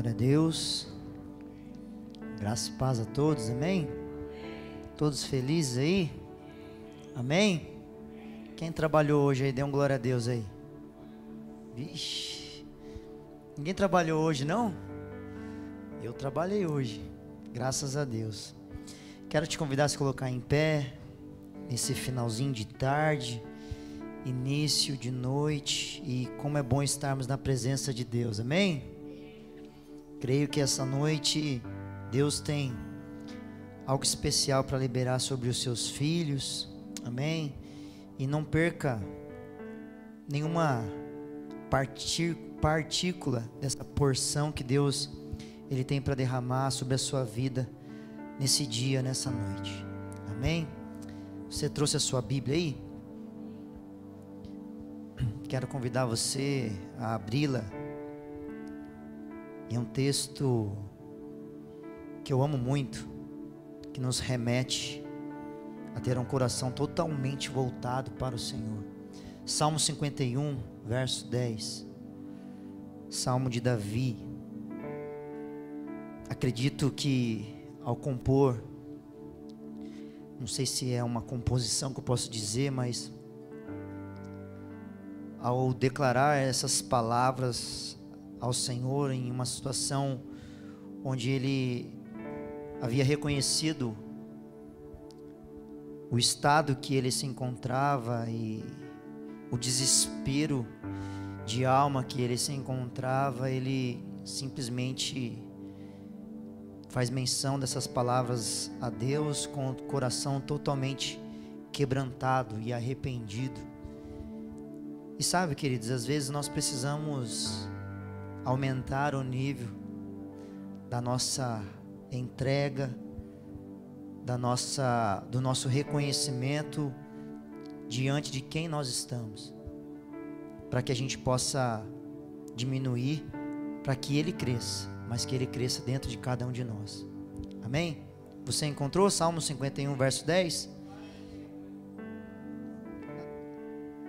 Glória a Deus. Graça e paz a todos, amém? Todos felizes aí? Amém? Quem trabalhou hoje aí, dê um glória a Deus aí. Vixe, ninguém trabalhou hoje não? Eu trabalhei hoje, graças a Deus. Quero te convidar a se colocar em pé, nesse finalzinho de tarde, início de noite, e como é bom estarmos na presença de Deus, amém? Creio que essa noite Deus tem algo especial para liberar sobre os seus filhos, amém? E não perca nenhuma partícula dessa porção que Deus Ele tem para derramar sobre a sua vida nesse dia, nessa noite, amém? Você trouxe a sua Bíblia aí? Quero convidar você a abri-la em um texto que eu amo muito, que nos remete a ter um coração totalmente voltado para o Senhor. Salmo 51, verso 10. Salmo de Davi. Acredito que ao compor, não sei se é uma composição que eu posso dizer, mas ao declarar essas palavras ao Senhor em uma situação onde ele havia reconhecido o estado que ele se encontrava e o desespero de alma que ele se encontrava, ele simplesmente faz menção dessas palavras a Deus com o coração totalmente quebrantado e arrependido. E sabe, queridos, às vezes nós precisamos aumentar o nível da nossa entrega, do nosso reconhecimento diante de quem nós estamos, para que a gente possa diminuir, para que Ele cresça, mas que Ele cresça dentro de cada um de nós, amém? Você encontrou Salmo 51, verso 10?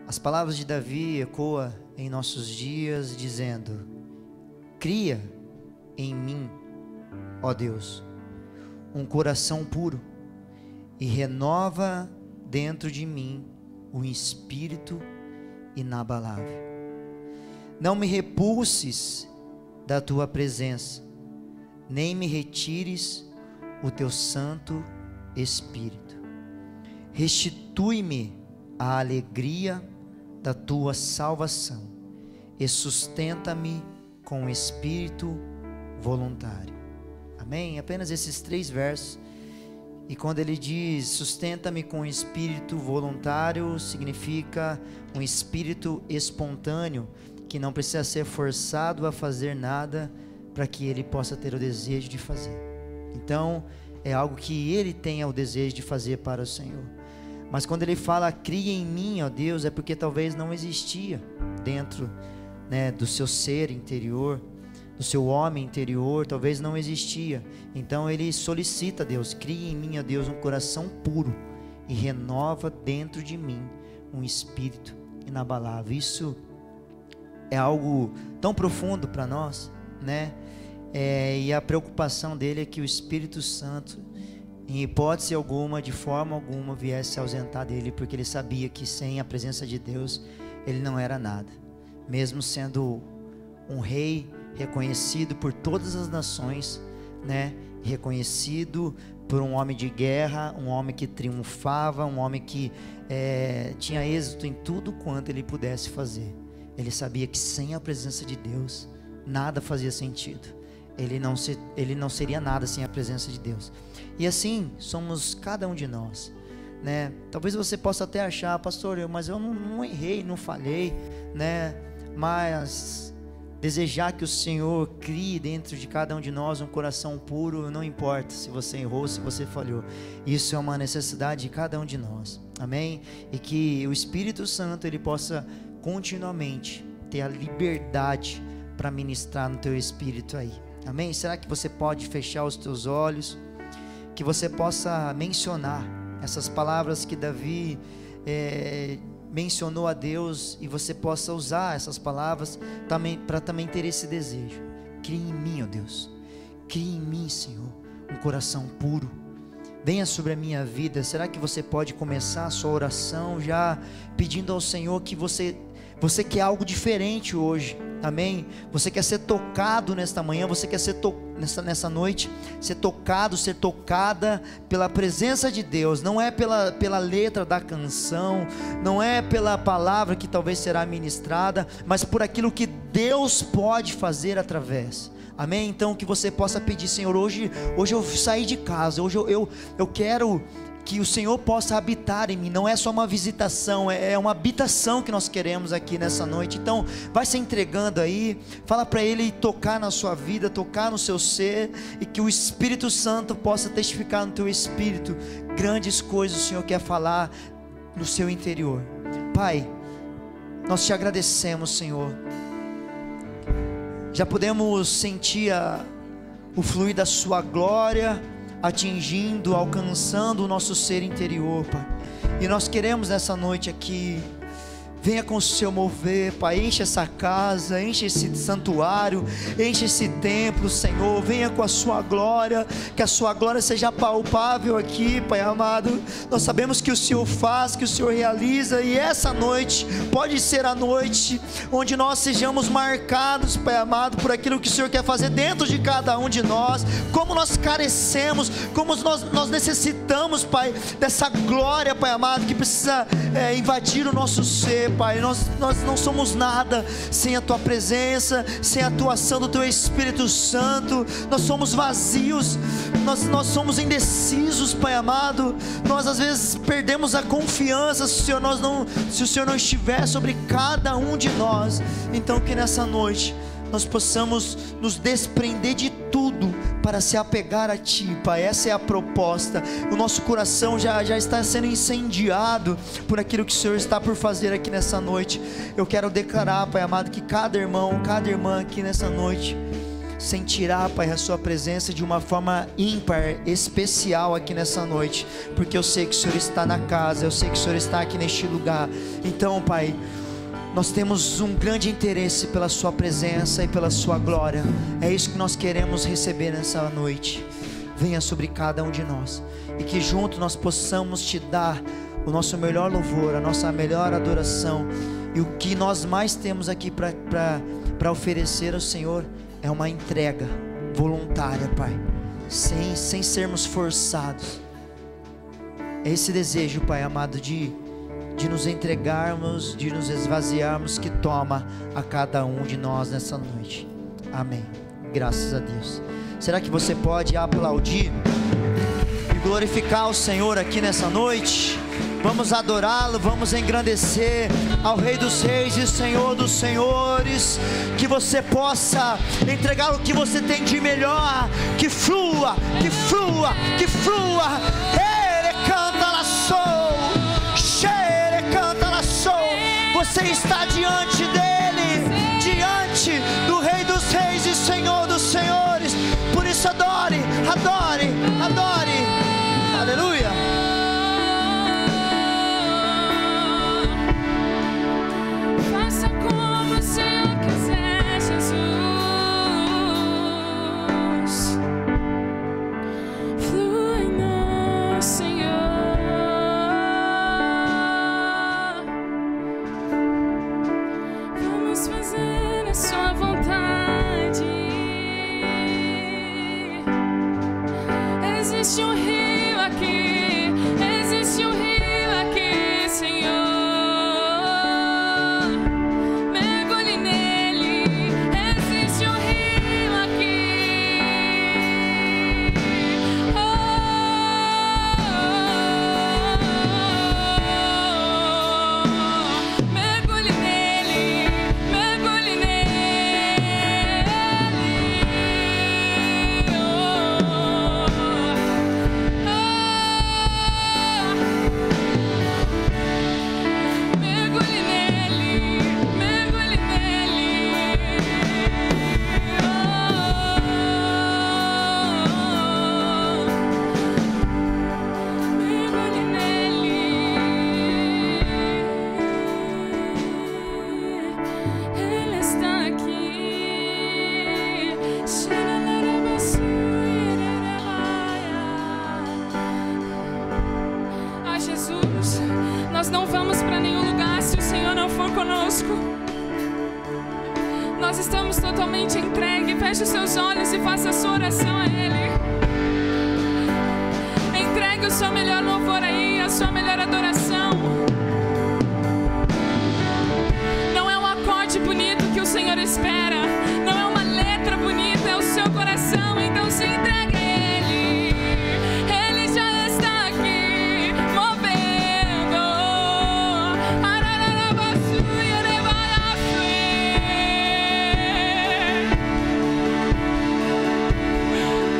As palavras de Davi ecoam em nossos dias, dizendo: cria em mim, ó Deus, um coração puro, e renova dentro de mim um espírito inabalável. Não me repulses da tua presença, nem me retires o teu Santo Espírito. Restitui-me a alegria da tua salvação e sustenta-me com o espírito voluntário. Amém? Apenas esses 3 versos. E quando ele diz sustenta-me com o espírito voluntário, significa um espírito espontâneo, que não precisa ser forçado a fazer nada para que ele possa ter o desejo de fazer. Então é algo que ele tenha o desejo de fazer para o Senhor. Mas quando ele fala cria em mim, ó Deus, é porque talvez não existia dentro, do seu ser interior, do seu homem interior, talvez não existia. Então ele solicita a Deus, cria em mim, ó Deus, um coração puro e renova dentro de mim um espírito inabalável. Isso é algo tão profundo para nós, e a preocupação dele é que o Espírito Santo, em hipótese alguma, de forma alguma, viesse se ausentar dele, porque ele sabia que sem a presença de Deus ele não era nada. Mesmo sendo um rei reconhecido por todas as nações, reconhecido por um homem de guerra, um homem que triunfava, um homem que tinha êxito em tudo quanto ele pudesse fazer. Ele sabia que sem a presença de Deus nada fazia sentido. Ele não seria nada sem a presença de Deus. E assim somos cada um de nós, Talvez você possa até achar, pastor, mas eu não errei, não falhei, Mas desejar que o Senhor crie dentro de cada um de nós um coração puro, não importa se você errou, se você falhou. Isso é uma necessidade de cada um de nós, amém? E que o Espírito Santo ele possa continuamente ter a liberdade para ministrar no teu espírito aí, amém? Será que você pode fechar os teus olhos, que você possa mencionar essas palavras que Davi mencionou a Deus, e você possa usar essas palavras também para também ter esse desejo Cria em mim, ó Deus. Cria em mim, Senhor, um coração puro. Venha sobre a minha vida. Será que você pode começar a sua oração já pedindo ao Senhor que você quer algo diferente hoje? Amém? Você quer ser tocado nesta manhã, você quer ser nessa noite, ser tocado, ser tocada pela presença de Deus. Não é pela letra da canção, não é pela palavra que talvez será ministrada, mas por aquilo que Deus pode fazer através. Amém? Então que você possa pedir: Senhor, hoje eu saí de casa, hoje eu quero que o Senhor possa habitar em mim. Não é só uma visitação, é uma habitação que nós queremos aqui nessa noite. Então vai se entregando aí, fala para Ele tocar na sua vida, tocar no seu ser, e que o Espírito Santo possa testificar no teu espírito grandes coisas o Senhor quer falar no seu interior. Pai, nós te agradecemos, Senhor. Já podemos sentir o fluir da sua glória atingindo, alcançando o nosso ser interior, Pai. E nós queremos nessa noite aqui, venha com o seu mover, Pai. Enche essa casa, enche esse santuário, enche esse templo, Senhor. Venha com a sua glória, que a sua glória seja palpável aqui, Pai amado. Nós sabemos que o Senhor faz, que o Senhor realiza, e essa noite pode ser a noite onde nós sejamos marcados, Pai amado, por aquilo que o Senhor quer fazer dentro de cada um de nós. Como nós carecemos, como nós necessitamos, Pai, dessa glória, Pai amado, que precisa invadir o nosso ser, Pai. Nós não somos nada sem a Tua presença, sem a atuação do Teu Espírito Santo. Nós somos vazios, nós somos indecisos, Pai amado. Nós às vezes perdemos a confiança se o Senhor não estiver sobre cada um de nós. Então que nessa noite nós possamos nos desprender de tudo para se apegar a Ti, Pai. Essa é a proposta. O nosso coração já está sendo incendiado por aquilo que o Senhor está por fazer aqui nessa noite. Eu quero declarar, Pai amado, que cada irmão, cada irmã aqui nessa noite sentirá, Pai, a Sua presença de uma forma ímpar, especial aqui nessa noite, porque eu sei que o Senhor está na casa, eu sei que o Senhor está aqui neste lugar. Então, Pai, nós temos um grande interesse pela Sua presença e pela Sua glória. É isso que nós queremos receber nessa noite. Venha sobre cada um de nós, e que junto nós possamos Te dar o nosso melhor louvor, a nossa melhor adoração. E o que nós mais temos aqui para oferecer ao Senhor é uma entrega voluntária, Pai, sem sermos forçados. É esse desejo, Pai amado, de nos entregarmos, de nos esvaziarmos, que toma a cada um de nós nessa noite. Amém. Graças a Deus. Será que você pode aplaudir e glorificar o Senhor aqui nessa noite? Vamos adorá-lo, vamos engrandecer ao Rei dos Reis e Senhor dos Senhores. Que você possa entregar o que você tem de melhor. Que flua, que flua, que flua. Ele canta lá sou. Você está diante dele, diante do Rei dos Reis e Senhor dos Senhores. Por isso adore, adore, adore. Aleluia. Faça como o Senhor quiser, Jesus. Flua em nós. Nós não vamos para nenhum lugar se o Senhor não for conosco. Nós estamos totalmente entregues. Feche os seus olhos e faça a sua oração a Ele. Entregue o seu melhor louvor aí, a sua melhor adoração. Não é um acorde bonito que o Senhor espera, não é uma letra bonita, é o seu coração. Então se entregue a Ele. Ele já está aqui movendo.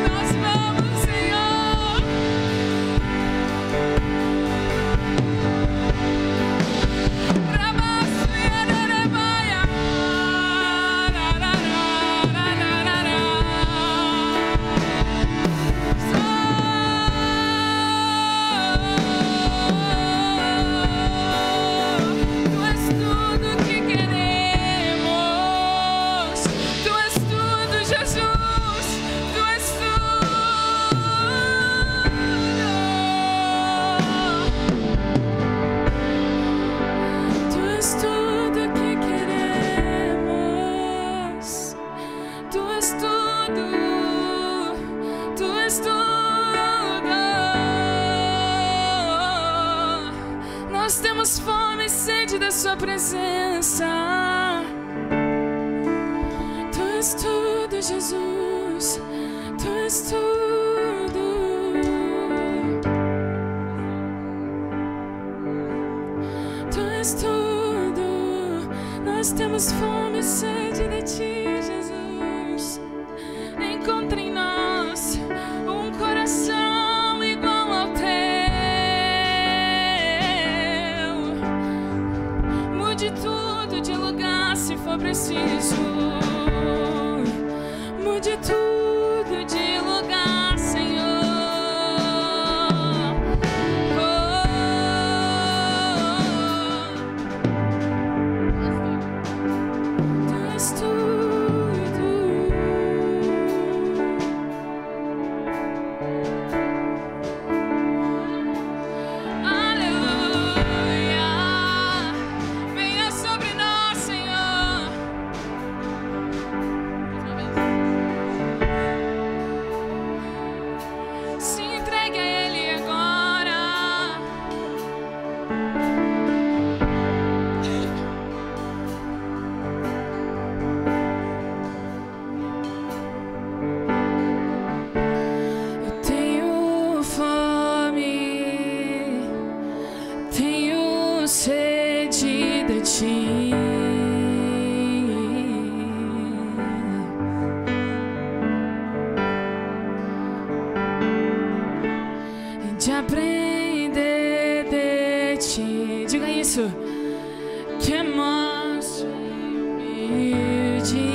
Nós vamos, Senhor. Nós temos fome e sede da sua presença. Tu és tudo, Jesus. Tu és tudo. Tu és tudo. Nós temos fome e sede de ti, Jesus. Encontre em nós um coração igual ao teu. Mude tudo de lugar se for preciso. Mude tudo de lugar, Senhor. Tu és tudo. Aleluia. Venha sobre nós, Senhor. Se entregue a Ele agora. Eu tenho fome, tenho sede de ti. De aprender de ti. Diga isso. Que é manso e humilde.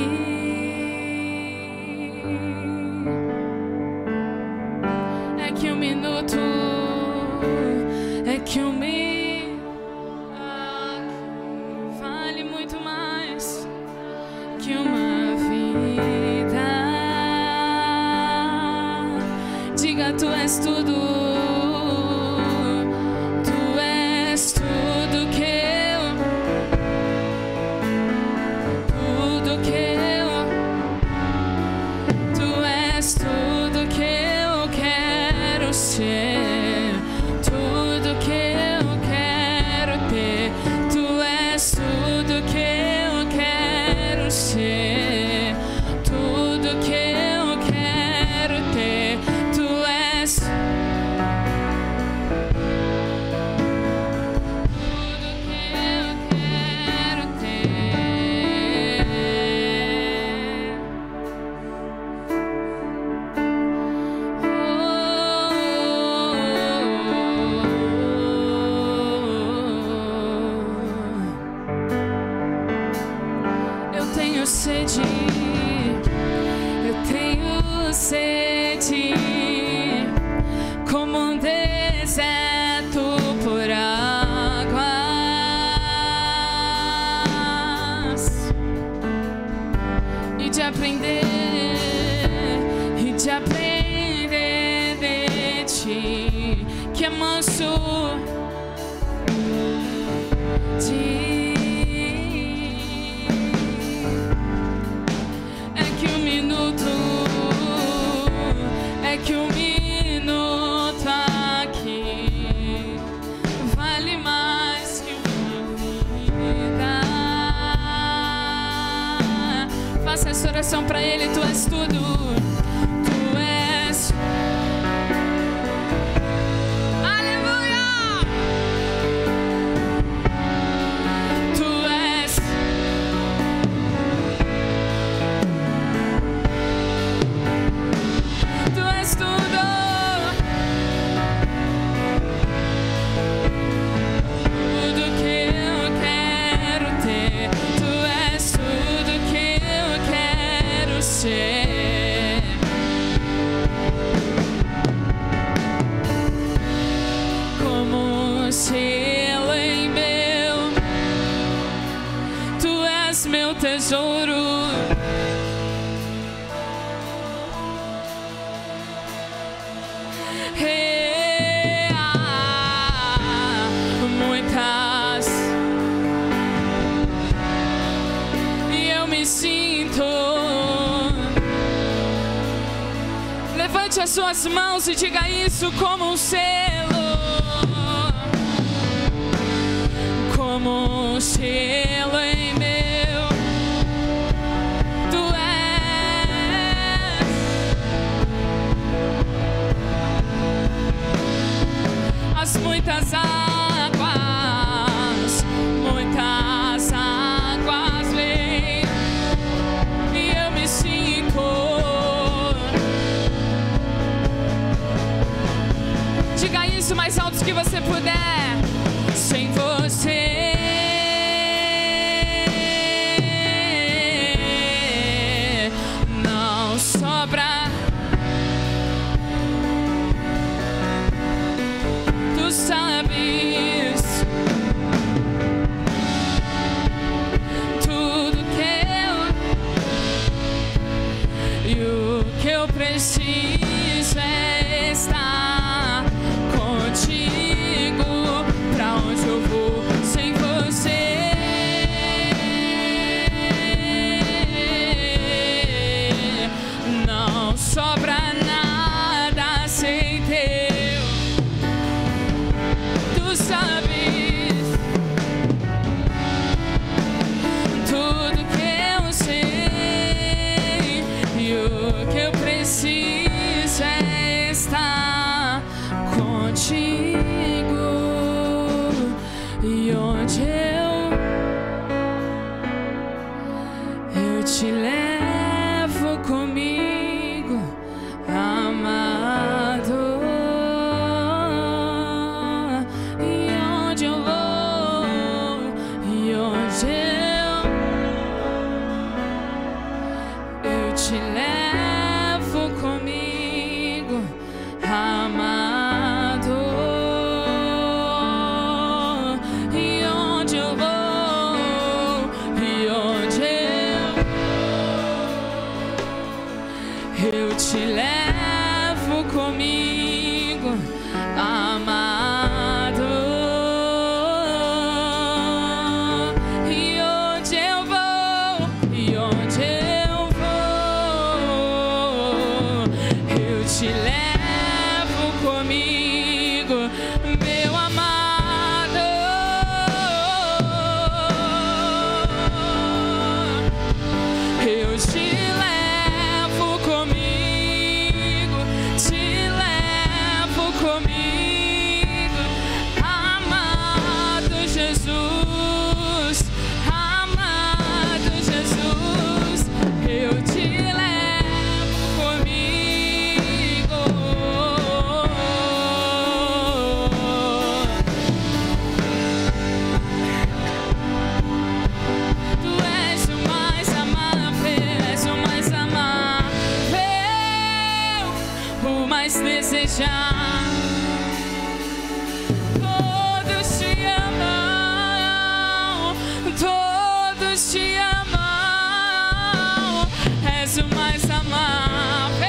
É que um minuto, é que um milagre vale muito mais que uma vida. Diga, tu és tudo. Tu és tudo que eu, tudo que eu, tu és tudo que eu quero ser, tudo que eu quero ter. Tu és tudo que eu quero ser, tudo que eu quero ter. Tu és tudo que eu quero ter. Eu tenho sede, eu tenho sede, como um deserto por águas, e de aprender de ti, que é manso Oração para Ele, Tu és tudo, Tu és, aleluia, Tu és, Tu és tudo, tudo que eu quero ter, Tu és tudo que eu quero ser. Como um selo em meu, Tu és meu tesouro. Muitas e eu me sinto. Levante as suas mãos e diga isso como um selo, como um selo em meu, Tu és. As muitas águas vêm e eu me sinto. Diga isso mais alto que você puder. Sem você não sobra. Tu sabes tudo e o que eu preciso é estar contigo. Pra onde eu vou sem você? Não sobra nada sem Teu. Tu sabes tudo que eu sei e o que eu preciso é estar contigo. E onde eu te levo comigo, amado. E onde eu vou, e onde eu te levo comigo, amado. E onde eu vou, e onde eu te levo comigo, amado. E onde eu vou, e onde eu vou, eu te levo comigo, meu amado. Eu te levo comigo, te levo comigo, amado Jesus, amado Jesus. Eu te levo comigo. Tu és o mais amável, és o mais amável, o mais desejado. Todos te amam, todos te amam. És o mais amável,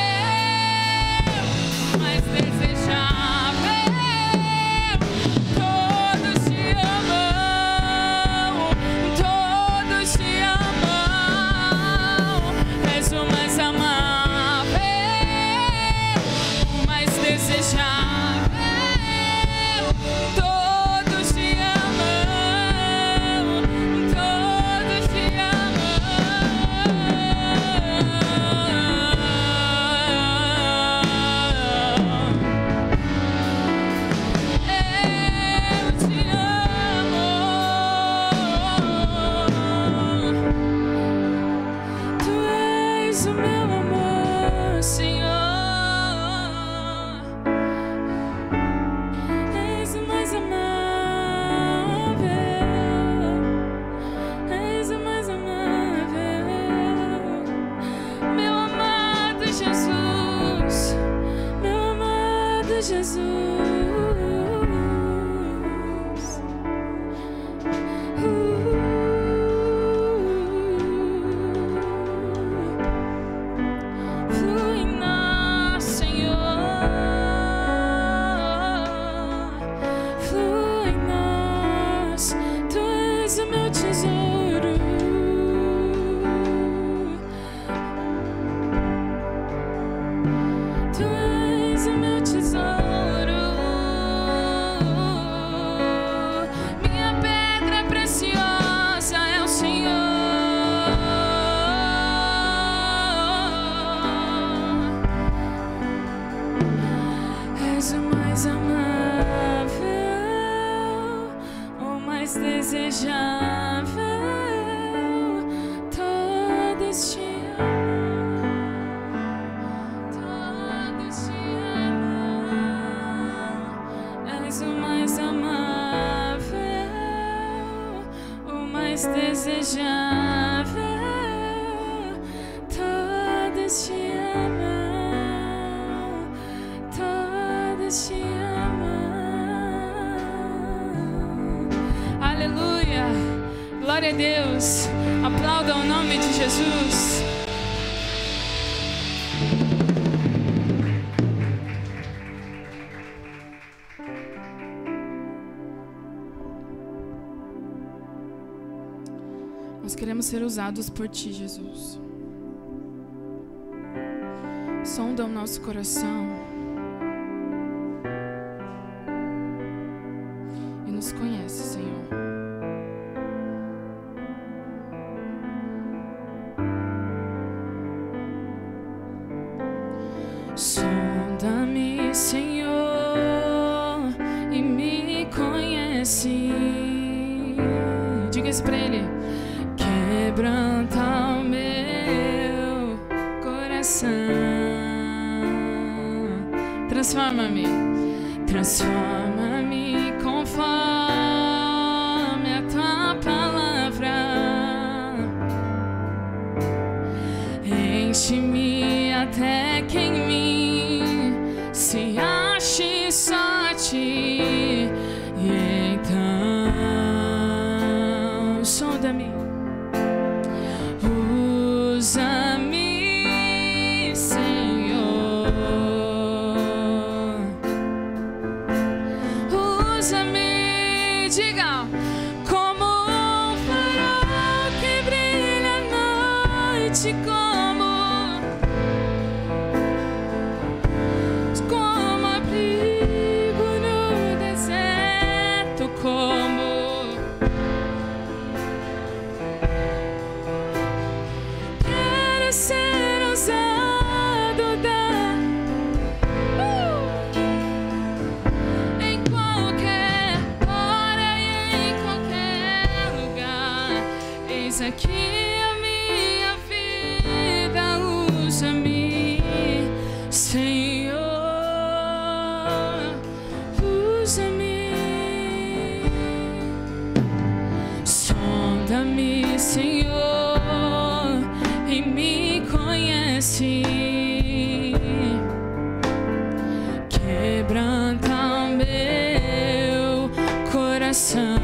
mais desejável. Todos te amam. mais desejável, todos te amam, todos te amam. És o mais amável, o mais desejável, todos te amam, todos te amam. Aleluia, glória a Deus, aplauda o nome de Jesus. Nós queremos ser usados por Ti, Jesus. Sonda o nosso coração e nos conhece, Senhor. Sonda-me, Senhor, e me conhece. Diga isso pra Ele. Quebranta o meu coração. Transforma-me, transforma-me conforme a Tua palavra. Enche-me até que em mim se ache só Ti. E então sonda-me, usa-me, Senhor. Usa-me, diga, como um farol que brilha à noite, como abrigo no deserto, como quero ser usado em qualquer hora e em qualquer lugar. Eis aqui a minha vida, usa-me, Senhor, usa-me. Sonda-me, Senhor, e me conhece. Quebranta o meu coração.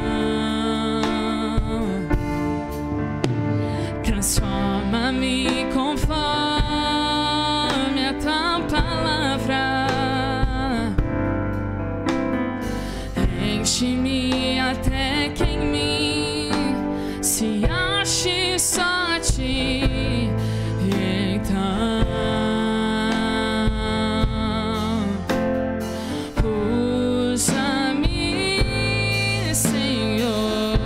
Transforma-me conforme a Tua palavra. Enche-me até que em mim se ache só Ti. E então usa-me, Senhor.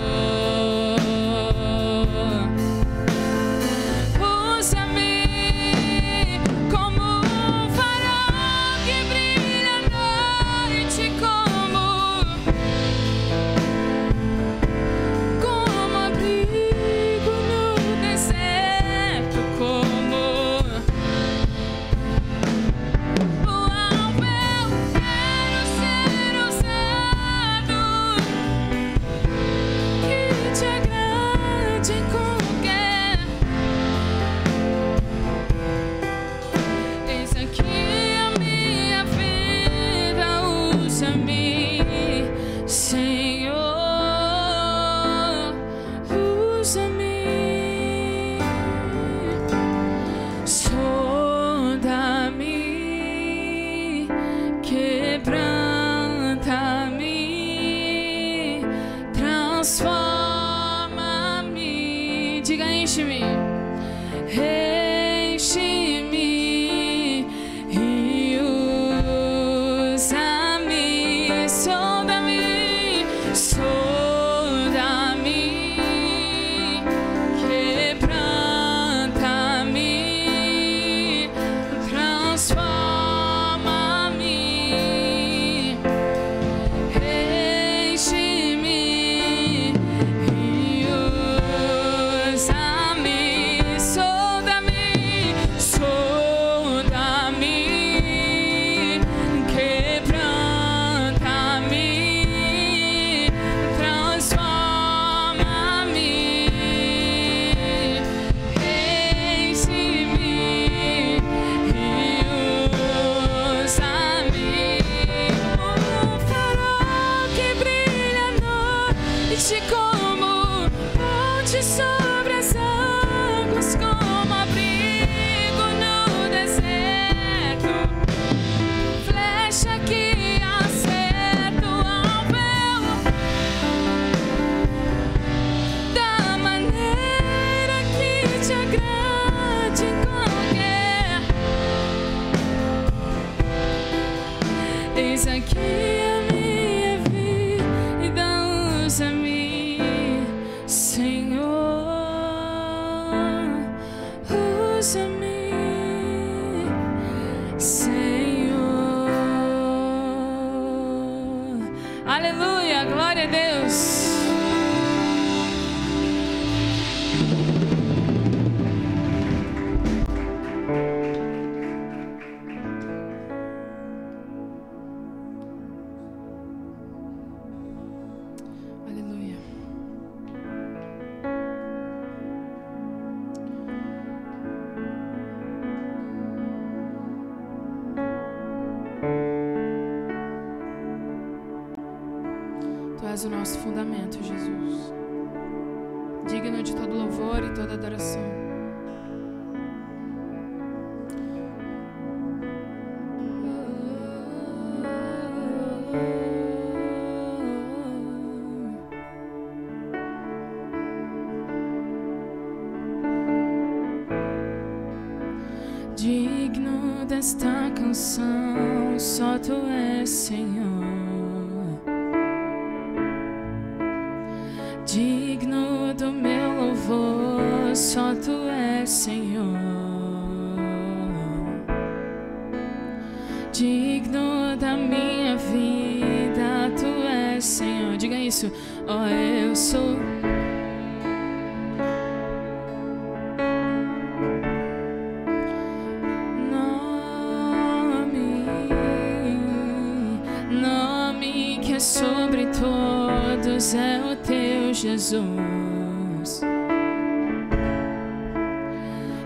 Usa-me como um farol que brilha à noite, como Aleluia, glória a Deus. Aleluia. Tu és o nosso fundamento, Jesus. Digno de todo louvor e toda adoração. Digno desta canção, só Tu és, Senhor. Digno do meu louvor, só Tu és, Senhor. Digno da minha vida, Tu és, Senhor. Diga isso. Oh, eu sou. Nome que é sobre todos é o Teu, Jesus.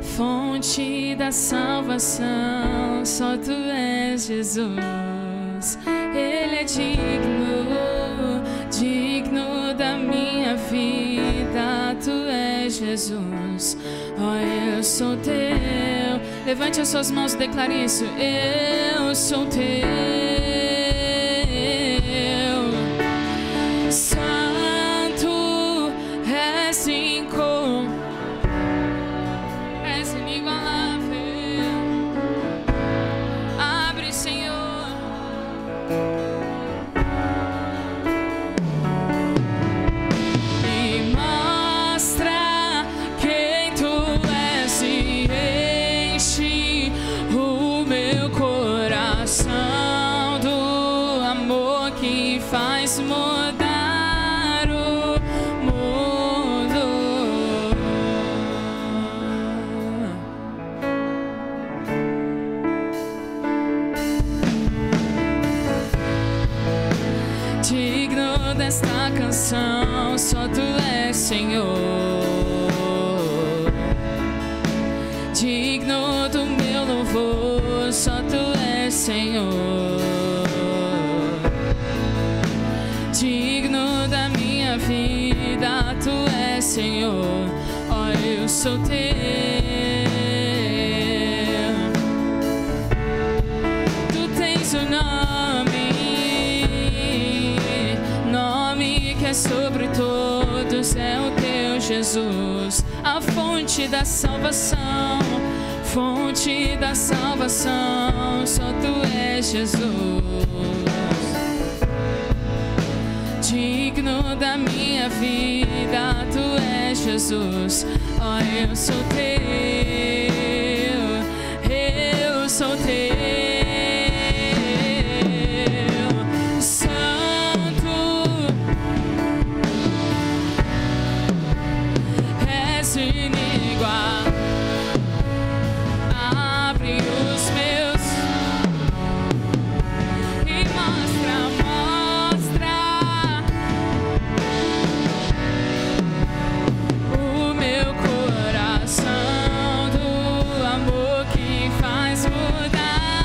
Fonte da salvação, só Tu és, Jesus. Ele é digno, digno da minha vida, Tu és, Jesus. Oh, eu sou Teu. Levante as suas mãos e declare isso. Eu sou Teu. Santo és inigualável. Abre, Senhor. E mostra quem Tu és e enche o meu coração do amor que faz mudar o mundo. Digno desta canção, só Tu és, Senhor. Digno do meu louvor, só Tu és, Senhor. Digno da minha vida, Tu és, Senhor. Oh, eu sou Teu. Tu tens o nome que é sobre todos, é o Teu, Jesus. A fonte da salvação, fonte da salvação, só Tu és, Jesus. Digno da minha vida, Tu és, Jesus. Oh, eu sou Teu, eu sou Teu. Santo és inigualável. Abre os meus e mostra o meu coração do amor que faz mudar.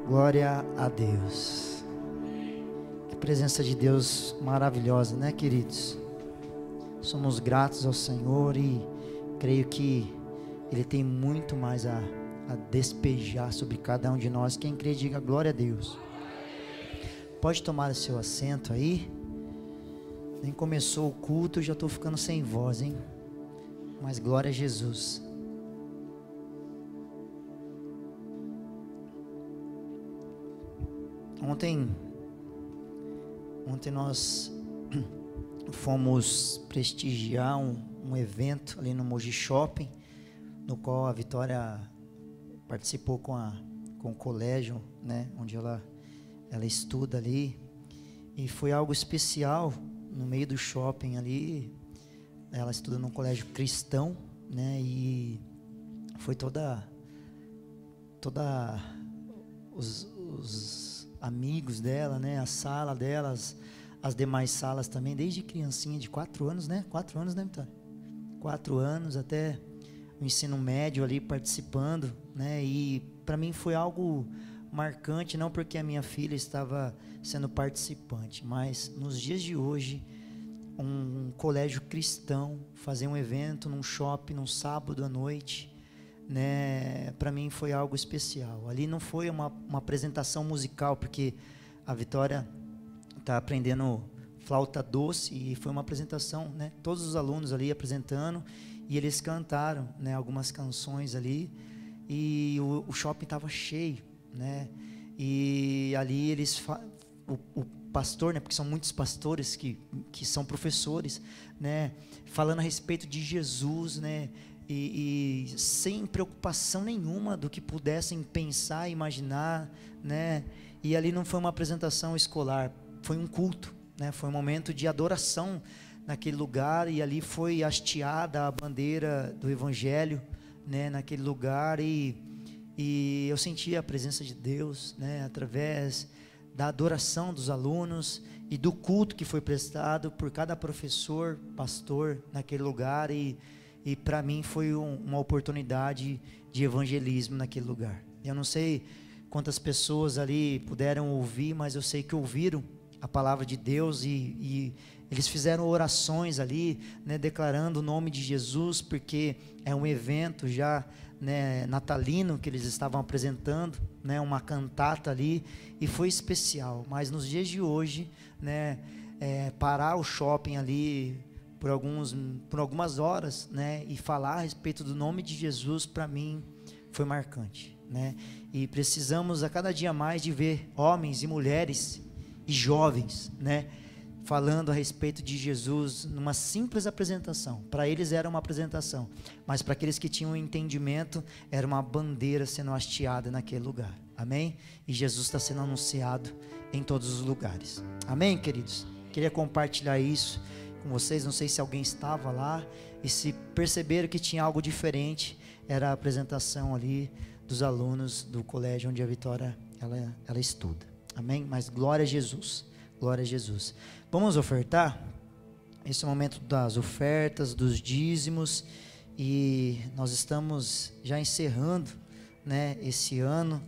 Glória a Deus. Que presença de Deus maravilhosa, né, queridos? Somos gratos ao Senhor e creio que Ele tem muito mais a despejar sobre cada um de nós. Quem crê, diga glória a Deus. Pode tomar o seu assento aí. Nem começou o culto, eu já estou ficando sem voz, hein? Mas glória a Jesus. Ontem nós fomos prestigiar um evento ali no Mogi Shopping, no qual a Vitória participou com o colégio, né, onde ela estuda ali, e foi algo especial. No meio do shopping ali, ela estuda num colégio cristão, né, e foi toda os amigos dela, né, a sala delas, as demais salas também, desde criancinha de 4 anos, né? 4 anos, né, Vitória? 4 anos até o ensino médio ali participando, né? E para mim foi algo marcante, não porque a minha filha estava sendo participante, mas nos dias de hoje, um colégio cristão fazer um evento num shopping, num sábado à noite, né? Para mim foi algo especial. Ali não foi uma apresentação musical, porque a Vitória está aprendendo flauta doce e foi uma apresentação, né? Todos os alunos ali apresentando e eles cantaram, né, algumas canções ali, e o shopping estava cheio, né? E ali o pastor, né, porque são muitos pastores que são professores, né, falando a respeito de Jesus, né, e sem preocupação nenhuma do que pudessem pensar, imaginar, né, e ali não foi uma apresentação escolar, foi um culto, né, foi um momento de adoração naquele lugar, e ali foi hasteada a bandeira do Evangelho, né, naquele lugar, e eu senti a presença de Deus, né, através da adoração dos alunos e do culto que foi prestado por cada professor, pastor naquele lugar, e para mim foi uma oportunidade de evangelismo naquele lugar. Eu não sei quantas pessoas ali puderam ouvir, mas eu sei que ouviram a palavra de Deus e eles fizeram orações ali, né, declarando o nome de Jesus, porque é um evento já, né, natalino que eles estavam apresentando, né, uma cantata ali, e foi especial. Mas nos dias de hoje, né, parar o shopping ali por algumas horas, né, e falar a respeito do nome de Jesus, para mim foi marcante, né? E precisamos a cada dia mais de ver homens e mulheres e jovens, né, falando a respeito de Jesus numa simples apresentação. Para eles era uma apresentação, mas para aqueles que tinham um entendimento, era uma bandeira sendo hasteada naquele lugar. Amém? E Jesus está sendo anunciado em todos os lugares. Amém, queridos? Queria compartilhar isso com vocês. Não sei se alguém estava lá e se perceberam que tinha algo diferente. Era a apresentação ali dos alunos do colégio onde a Vitória ela estuda. Amém? Mas glória a Jesus. Glória a Jesus. Vamos ofertar? Esse é o momento das ofertas, dos dízimos, e nós estamos já encerrando, né, esse ano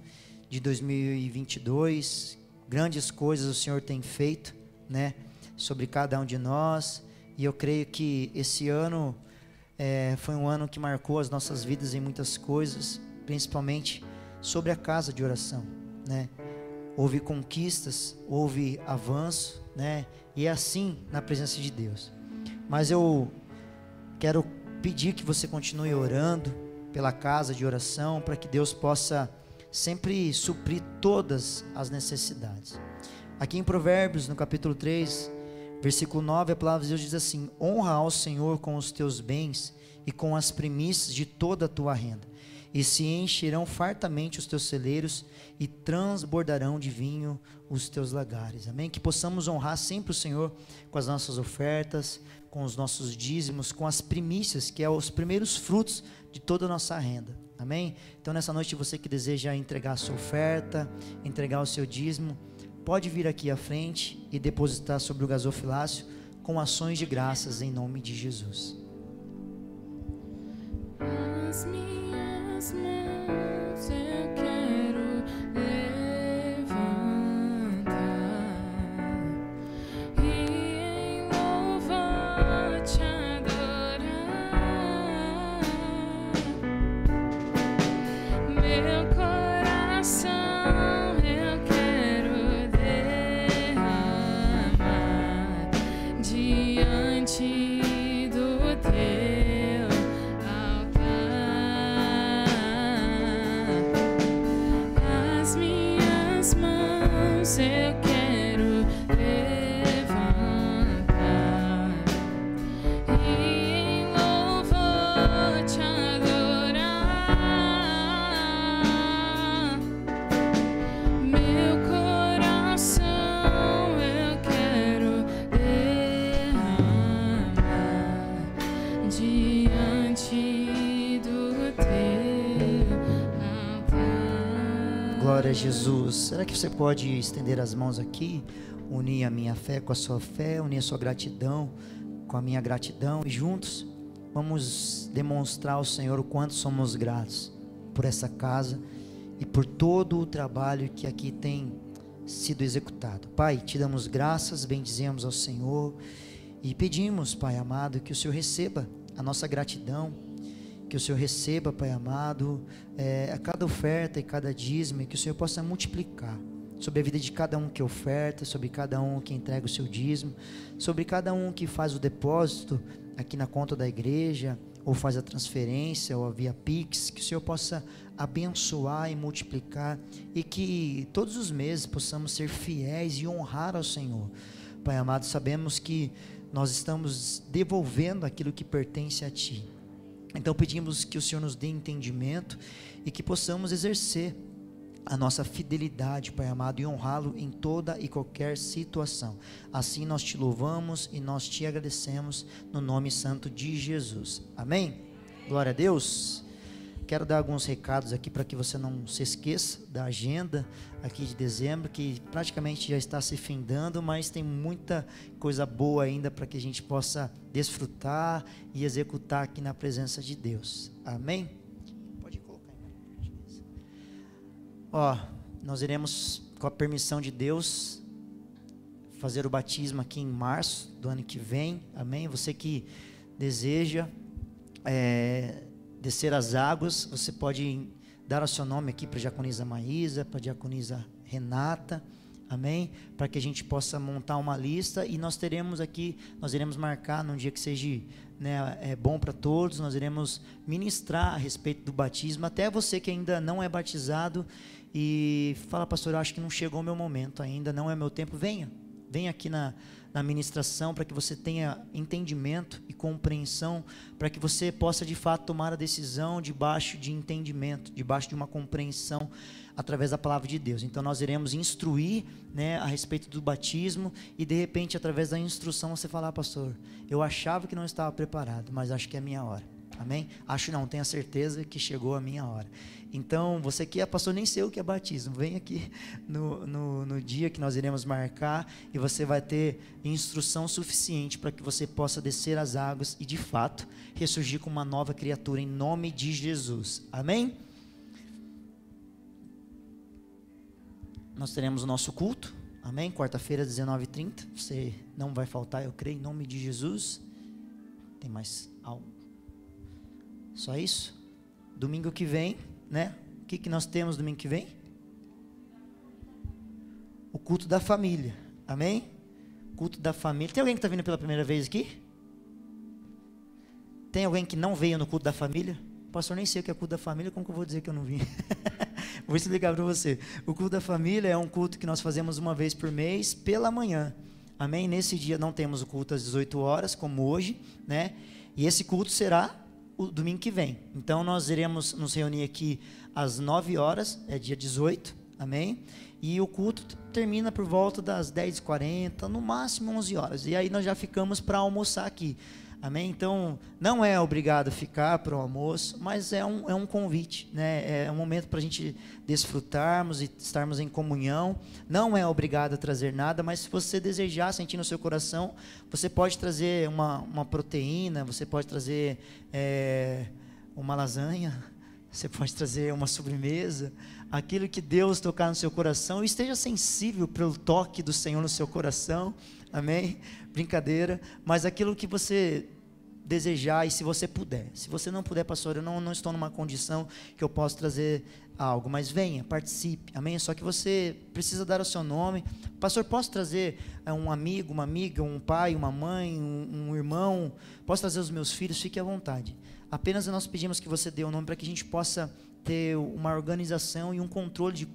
de 2022. Grandes coisas o Senhor tem feito, né, sobre cada um de nós, e eu creio que esse ano foi um ano que marcou as nossas vidas em muitas coisas, principalmente sobre a casa de oração, né? Houve conquistas, houve avanço, né? E é assim na presença de Deus. Mas eu quero pedir que você continue orando pela casa de oração, para que Deus possa sempre suprir todas as necessidades. Aqui em Provérbios, no capítulo 3, versículo 9, a palavra de Deus diz assim: honra ao Senhor com os teus bens e com as primícias de toda a tua renda, e se encherão fartamente os teus celeiros e transbordarão de vinho os teus lagares. Amém? Que possamos honrar sempre o Senhor com as nossas ofertas, com os nossos dízimos, com as primícias, que é os primeiros frutos de toda a nossa renda. Amém? Então nessa noite, você que deseja entregar a sua oferta, entregar o seu dízimo, pode vir aqui à frente e depositar sobre o gasofilácio com ações de graças em nome de Jesus. As minhas mãos eu quero levantar eu quero derramar diante do teu altar. As minhas mãos eu quero levantar e em louvor te adorar. Meu coração eu quero derramar diante do teu altar. Glória a Jesus. Será que você pode estender as mãos aqui, unir a minha fé com a sua fé, unir a sua gratidão com a minha gratidão, e juntos vamos demonstrar ao Senhor o quanto somos gratos por essa casa e por todo o trabalho que aqui tem sido executado. Pai, te damos graças, bendizemos ao Senhor e pedimos, Pai amado, que o Senhor receba a nossa gratidão, que o Senhor receba, Pai amado, a cada oferta e cada dízimo, e que o Senhor possa multiplicar sobre a vida de cada um que oferta, sobre cada um que entrega o seu dízimo, sobre cada um que faz o depósito aqui na conta da igreja, ou faz a transferência, ou a via Pix, que o Senhor possa abençoar e multiplicar, e que todos os meses possamos ser fiéis e honrar ao Senhor. Pai amado, sabemos que nós estamos devolvendo aquilo que pertence a Ti. Então pedimos que o Senhor nos dê entendimento e que possamos exercer a nossa fidelidade, Pai amado, e honrá-lo em toda e qualquer situação. Assim nós te louvamos e nós te agradecemos no nome santo de Jesus. Amém? Glória a Deus. Quero dar alguns recados aqui para que você não se esqueça da agenda aqui de dezembro, que praticamente já está se findando, mas tem muita coisa boa ainda para que a gente possa desfrutar e executar aqui na presença de Deus. Amém? Pode colocar aí. Ó, nós iremos, com a permissão de Deus, fazer o batismo aqui em março do ano que vem. Amém? Você que deseja descer as águas, você pode dar o seu nome aqui para a diaconisa Maísa, para a diaconisa Renata, amém? Para que a gente possa montar uma lista, e nós iremos marcar num dia que seja bom para todos, nós iremos ministrar a respeito do batismo, até você que ainda não é batizado e fala, pastor, eu acho que não chegou o meu momento ainda, não é meu tempo, venha aqui na ministração, para que você tenha entendimento e compreensão, para que você possa de fato tomar a decisão debaixo de entendimento, debaixo de uma compreensão através da palavra de Deus. Então nós iremos instruir a respeito do batismo, e de repente através da instrução você falar, pastor, eu achava que não estava preparado, mas acho que é a minha hora. Amém? Acho não, tenho a certeza que chegou a minha hora. Então, você que é pastor, nem sei o que é batismo, vem aqui no dia que nós iremos marcar, e você vai ter instrução suficiente para que você possa descer as águas e de fato ressurgir como uma nova criatura em nome de Jesus. Amém? Nós teremos o nosso culto, amém? Quarta-feira, 19h30, você não vai faltar, eu creio, em nome de Jesus. Tem mais algo? Só isso? Domingo que vem, o que nós temos domingo que vem? O culto da família, amém? Culto da família. Tem alguém que está vindo pela primeira vez aqui? Tem alguém que não veio no culto da família? Pastor, nem sei o que é culto da família, como que eu vou dizer que eu não vim? Vou explicar para você. O culto da família é um culto que nós fazemos uma vez por mês, pela manhã, amém? Nesse dia não temos o culto às 18 horas, como hoje, e esse culto será o domingo que vem. Então nós iremos nos reunir aqui às 9 horas, é dia 18, amém? E o culto termina por volta das 10h40, no máximo 11 horas. E aí nós já ficamos para almoçar aqui, amém? Então não é obrigado a ficar para o almoço, mas é um convite, é um momento para a gente desfrutarmos e estarmos em comunhão. Não é obrigado a trazer nada, mas se você desejar, sentir no seu coração, você pode trazer uma proteína, você pode trazer uma lasanha, você pode trazer uma sobremesa, aquilo que Deus tocar no seu coração. Esteja sensível pelo toque do Senhor no seu coração, amém? Brincadeira, mas aquilo que você desejar e se você puder. Se você não puder, pastor, eu não estou numa condição que eu possa trazer algo, mas venha, participe, amém? Só que você precisa dar o seu nome. Pastor, posso trazer um amigo, uma amiga, um pai, uma mãe, um irmão? Posso trazer os meus filhos? Fique à vontade. Apenas nós pedimos que você dê o nome para que a gente possa ter uma organização e um controle de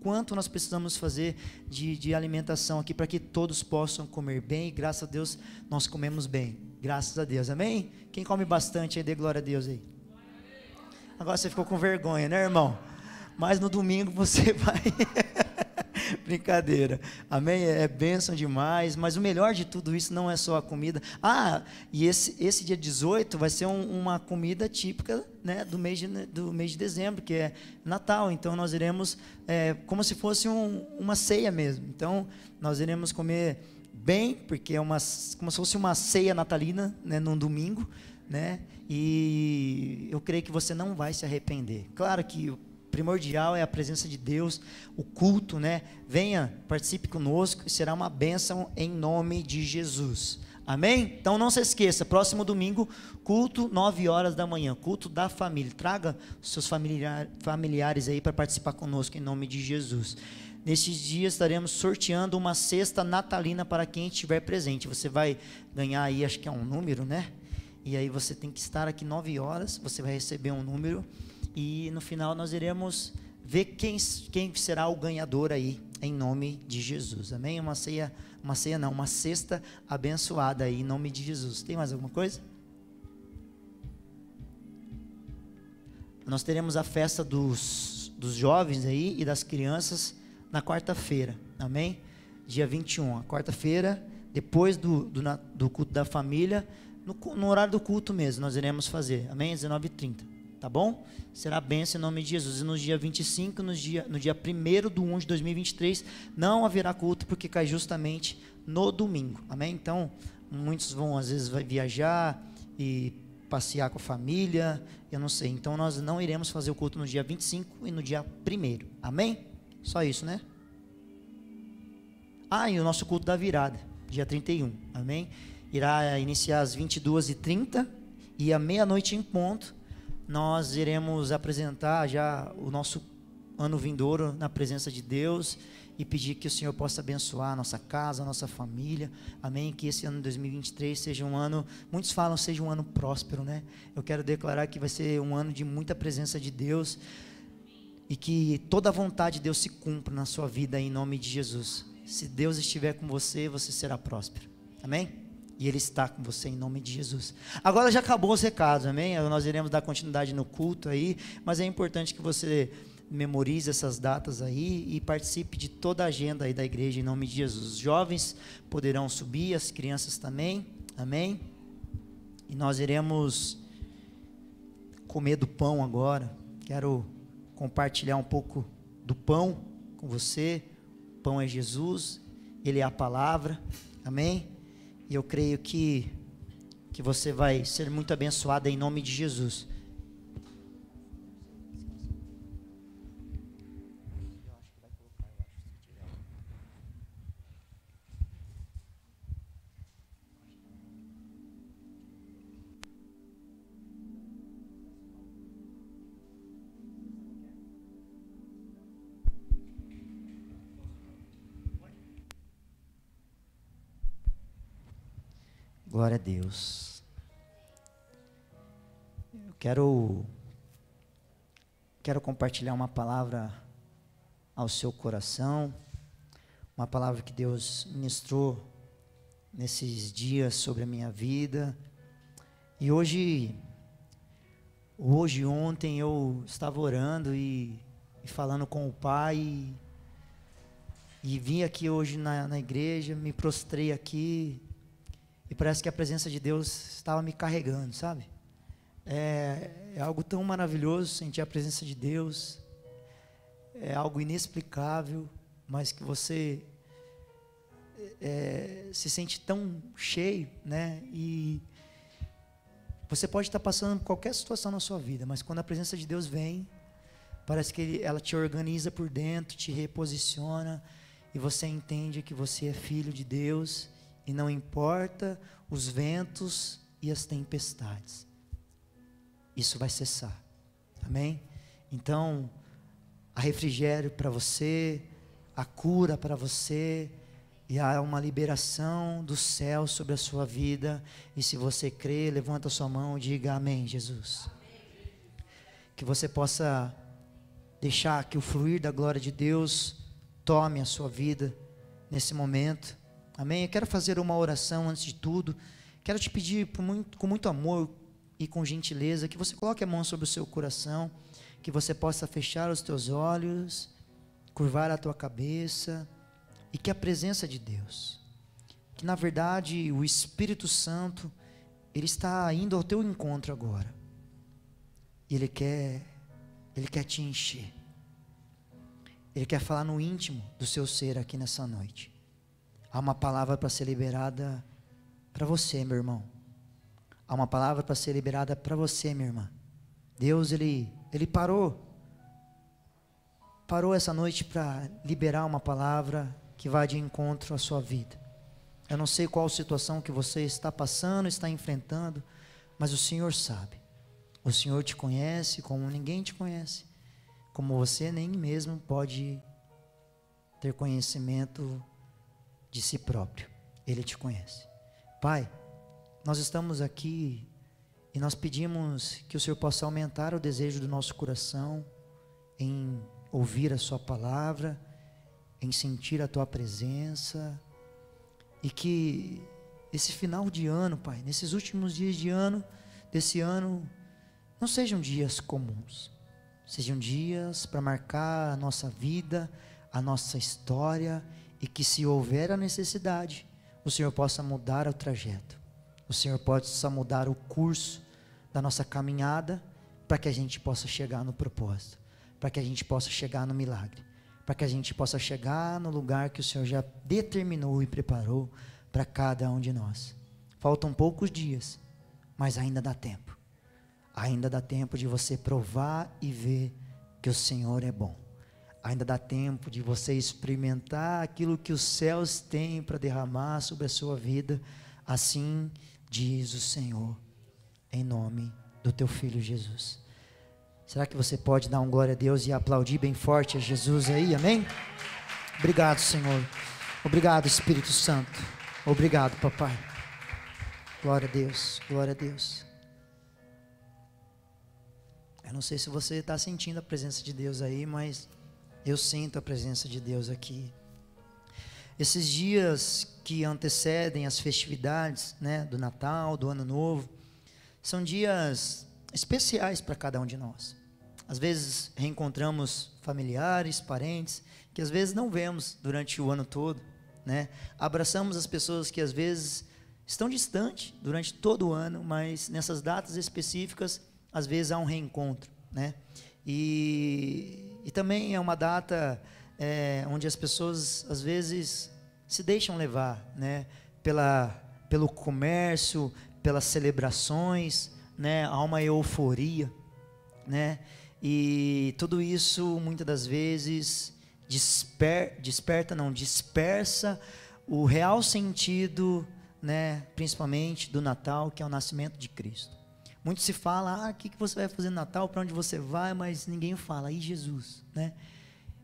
quanto nós precisamos fazer de alimentação aqui, para que todos possam comer bem, e graças a Deus nós comemos bem, graças a Deus, amém? Quem come bastante aí, dê glória a Deus aí. Agora você ficou com vergonha, né, irmão? Mas no domingo você vai... Brincadeira, amém? É bênção demais, mas o melhor de tudo isso não é só a comida. E esse dia 18 vai ser uma comida típica, né, do mês de dezembro, que é Natal. Então nós iremos, como se fosse uma ceia mesmo. Então nós iremos comer bem, porque é como se fosse uma ceia natalina, né, num domingo, né? E eu creio que você não vai se arrepender. Claro que primordial é a presença de Deus, o culto, né? Venha, participe conosco, e será uma bênção em nome de Jesus. Amém? Então não se esqueça, próximo domingo, culto 9 horas da manhã, culto da família. Traga os seus familiares aí para participar conosco em nome de Jesus. Nesses dias estaremos sorteando uma cesta natalina para quem estiver presente. Você vai ganhar aí, acho que é um número, né? E aí você tem que estar aqui 9 horas, você vai receber um número. E no final nós iremos ver quem será o ganhador aí, em nome de Jesus, amém? Uma cesta abençoada aí, em nome de Jesus. Tem mais alguma coisa? Nós teremos a festa dos jovens aí e das crianças na quarta-feira, amém? Dia 21, a quarta-feira, depois do culto da família, no horário do culto mesmo, nós iremos fazer, amém? 19h30. Tá bom? Será bênção em nome de Jesus. E no dia 25, no dia 1º de 2023, não haverá culto, porque cai justamente no domingo, amém? Então, muitos vão, às vezes, vai viajar e passear com a família, eu não sei. Então, nós não iremos fazer o culto no dia 25 e no dia 1º, amém? Só isso, né? E o nosso culto da virada, dia 31, amém? Irá iniciar às 22h30 e à meia-noite em ponto, nós iremos apresentar já o nosso ano vindouro na presença de Deus e pedir que o Senhor possa abençoar a nossa casa, a nossa família, amém? Que esse ano de 2023 seja um ano, muitos falam seja um ano próspero, né? Eu quero declarar que vai ser um ano de muita presença de Deus e que toda a vontade de Deus se cumpra na sua vida em nome de Jesus. Se Deus estiver com você, você será próspero, amém? E Ele está com você em nome de Jesus. Agora já acabou os recados, amém? Nós iremos dar continuidade no culto aí, mas é importante que você memorize essas datas aí e participe de toda a agenda aí da igreja em nome de Jesus. Os jovens poderão subir, as crianças também, amém? E nós iremos comer do pão agora. Quero compartilhar um pouco do pão com você. O pão é Jesus, Ele é a palavra, amém? E eu creio que você vai ser muito abençoada em nome de Jesus. Glória a Deus. Eu quero compartilhar uma palavra ao seu coração, uma palavra que Deus ministrou nesses dias sobre a minha vida. E ontem eu estava orando e falando com o Pai e vim aqui hoje na igreja, me prostrei aqui. E parece que a presença de Deus estava me carregando, sabe? É algo tão maravilhoso sentir a presença de Deus. É algo inexplicável, mas que você se sente tão cheio, né? E você pode estar passando por qualquer situação na sua vida, mas quando a presença de Deus vem, parece que ela te organiza por dentro, te reposiciona, e você entende que você é filho de Deus. E não importa os ventos e as tempestades. Isso vai cessar, amém? Então, há refrigério para você, a cura para você, e há uma liberação do céu sobre a sua vida. E se você crê, levanta a sua mão e diga amém, Jesus. Que você possa deixar que o fluir da glória de Deus tome a sua vida nesse momento, amém? Eu quero fazer uma oração antes de tudo. Quero te pedir com muito amor e com gentileza que você coloque a mão sobre o seu coração, que você possa fechar os teus olhos, curvar a tua cabeça, e que a presença de Deus, que na verdade o Espírito Santo, Ele está indo ao teu encontro agora, e Ele quer te encher, Ele quer falar no íntimo do seu ser aqui nessa noite. Há uma palavra para ser liberada para você, meu irmão, há uma palavra para ser liberada para você, minha irmã. Deus, Ele parou essa noite para liberar uma palavra que vai de encontro à sua vida. Eu não sei qual situação que você está passando, está enfrentando, mas o Senhor sabe. O Senhor te conhece como ninguém te conhece, como você nem mesmo pode ter conhecimento de si próprio. Ele te conhece. Pai, nós estamos aqui e nós pedimos que o Senhor possa aumentar o desejo do nosso coração em ouvir a sua palavra, em sentir a tua presença, e que esse final de ano, Pai, nesses últimos dias desse ano, não sejam dias comuns, sejam dias para marcar a nossa vida, a nossa história, e que se houver a necessidade, o Senhor possa mudar o trajeto, o Senhor possa mudar o curso da nossa caminhada, para que a gente possa chegar no propósito, para que a gente possa chegar no milagre, para que a gente possa chegar no lugar que o Senhor já determinou e preparou para cada um de nós. Faltam poucos dias, mas ainda dá tempo. Ainda dá tempo de você provar e ver que o Senhor é bom. Ainda dá tempo de você experimentar aquilo que os céus têm para derramar sobre a sua vida. Assim diz o Senhor, em nome do teu Filho Jesus. Será que você pode dar um glória a Deus e aplaudir bem forte a Jesus aí, amém? Obrigado, Senhor. Obrigado, Espírito Santo. Obrigado, papai. Glória a Deus, glória a Deus. Eu não sei se você está sentindo a presença de Deus aí, mas eu sinto a presença de Deus aqui. Esses dias que antecedem as festividades, né, do Natal, do Ano Novo, são dias especiais para cada um de nós. Às vezes reencontramos familiares, parentes, que às vezes não vemos durante o ano todo, né? Abraçamos as pessoas que às vezes estão distantes durante todo o ano, mas nessas datas específicas, às vezes há um reencontro, né? E também é uma data onde as pessoas às vezes se deixam levar, né? Pelo comércio, pelas celebrações, né? Há uma euforia, né? E tudo isso muitas das vezes dispersa o real sentido, né? Principalmente do Natal, que é o nascimento de Cristo. Muito se fala, o que você vai fazer no Natal, para onde você vai, mas ninguém fala, e Jesus, né?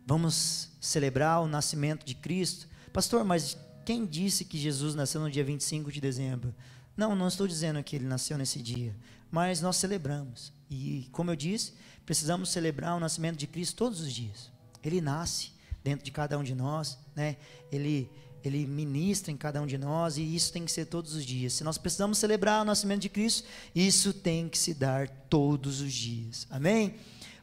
Vamos celebrar o nascimento de Cristo. Pastor, mas quem disse que Jesus nasceu no dia 25 de dezembro? Não estou dizendo que ele nasceu nesse dia, mas nós celebramos. E como eu disse, precisamos celebrar o nascimento de Cristo todos os dias. Ele nasce dentro de cada um de nós, né? Ele ministra em cada um de nós, e isso tem que ser todos os dias. Se nós precisamos celebrar o nascimento de Cristo, isso tem que se dar todos os dias, amém?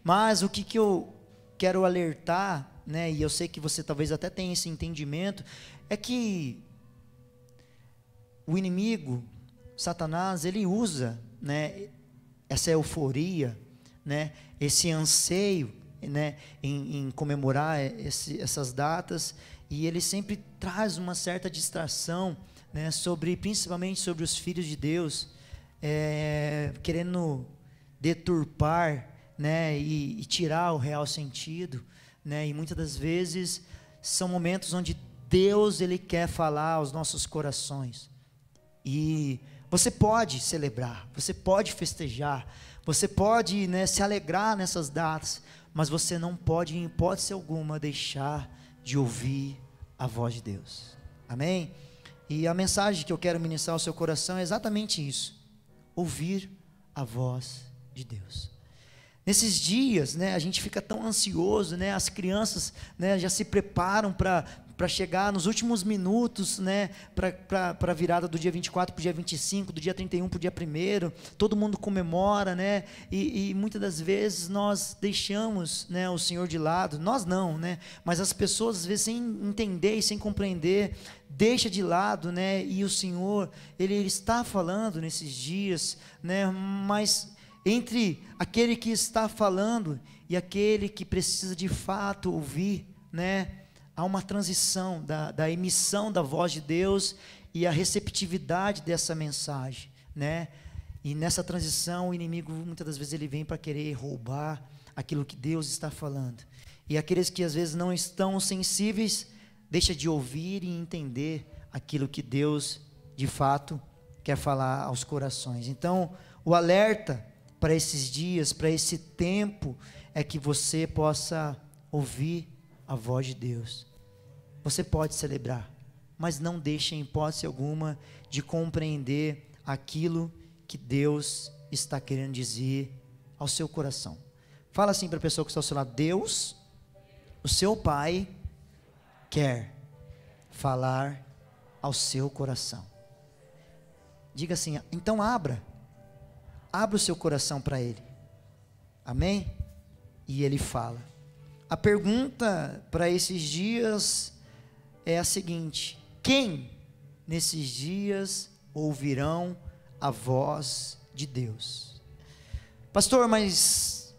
Mas o que eu quero alertar, né, e eu sei que você talvez até tenha esse entendimento, é que o inimigo, Satanás, ele usa, né, essa euforia, né, esse anseio, né, em comemorar essas datas, e ele sempre traz uma certa distração, né, principalmente sobre os filhos de Deus, querendo deturpar, né, e tirar o real sentido, né, e muitas das vezes são momentos onde Deus ele quer falar aos nossos corações, e Você pode celebrar, você pode festejar, você pode, né, se alegrar nessas datas, mas você não pode, em hipótese alguma, deixar de ouvir a voz de Deus. Amém? E a mensagem que eu quero ministrar ao seu coração é exatamente isso: ouvir a voz de Deus. Nesses dias, né, a gente fica tão ansioso, né, as crianças, né, já se preparam para chegar nos últimos minutos, né, para a virada do dia 24 para o dia 25, do dia 31 para o dia 1º, todo mundo comemora, né, e muitas das vezes nós deixamos, né, o Senhor de lado. Nós não, né, mas as pessoas às vezes sem entender e sem compreender, deixa de lado, né, e o Senhor, Ele está falando nesses dias, né, mas entre aquele que está falando e aquele que precisa de fato ouvir, né, há uma transição da emissão da voz de Deus e a receptividade dessa mensagem, né? E nessa transição o inimigo muitas das vezes ele vem para querer roubar aquilo que Deus está falando. E aqueles que às vezes não estão sensíveis, deixa de ouvir e entender aquilo que Deus de fato quer falar aos corações. Então, o alerta para esses dias, para esse tempo, é que você possa ouvir a voz de Deus. Você pode celebrar, mas não deixe em hipótese alguma de compreender aquilo que Deus está querendo dizer ao seu coração. Fala assim para a pessoa que está ao seu lado: Deus, o seu Pai, quer falar ao seu coração. Diga assim: então abra o seu coração para Ele. Amém? E Ele fala. A pergunta para esses dias é a seguinte: quem nesses dias ouvirão a voz de Deus? Pastor, mas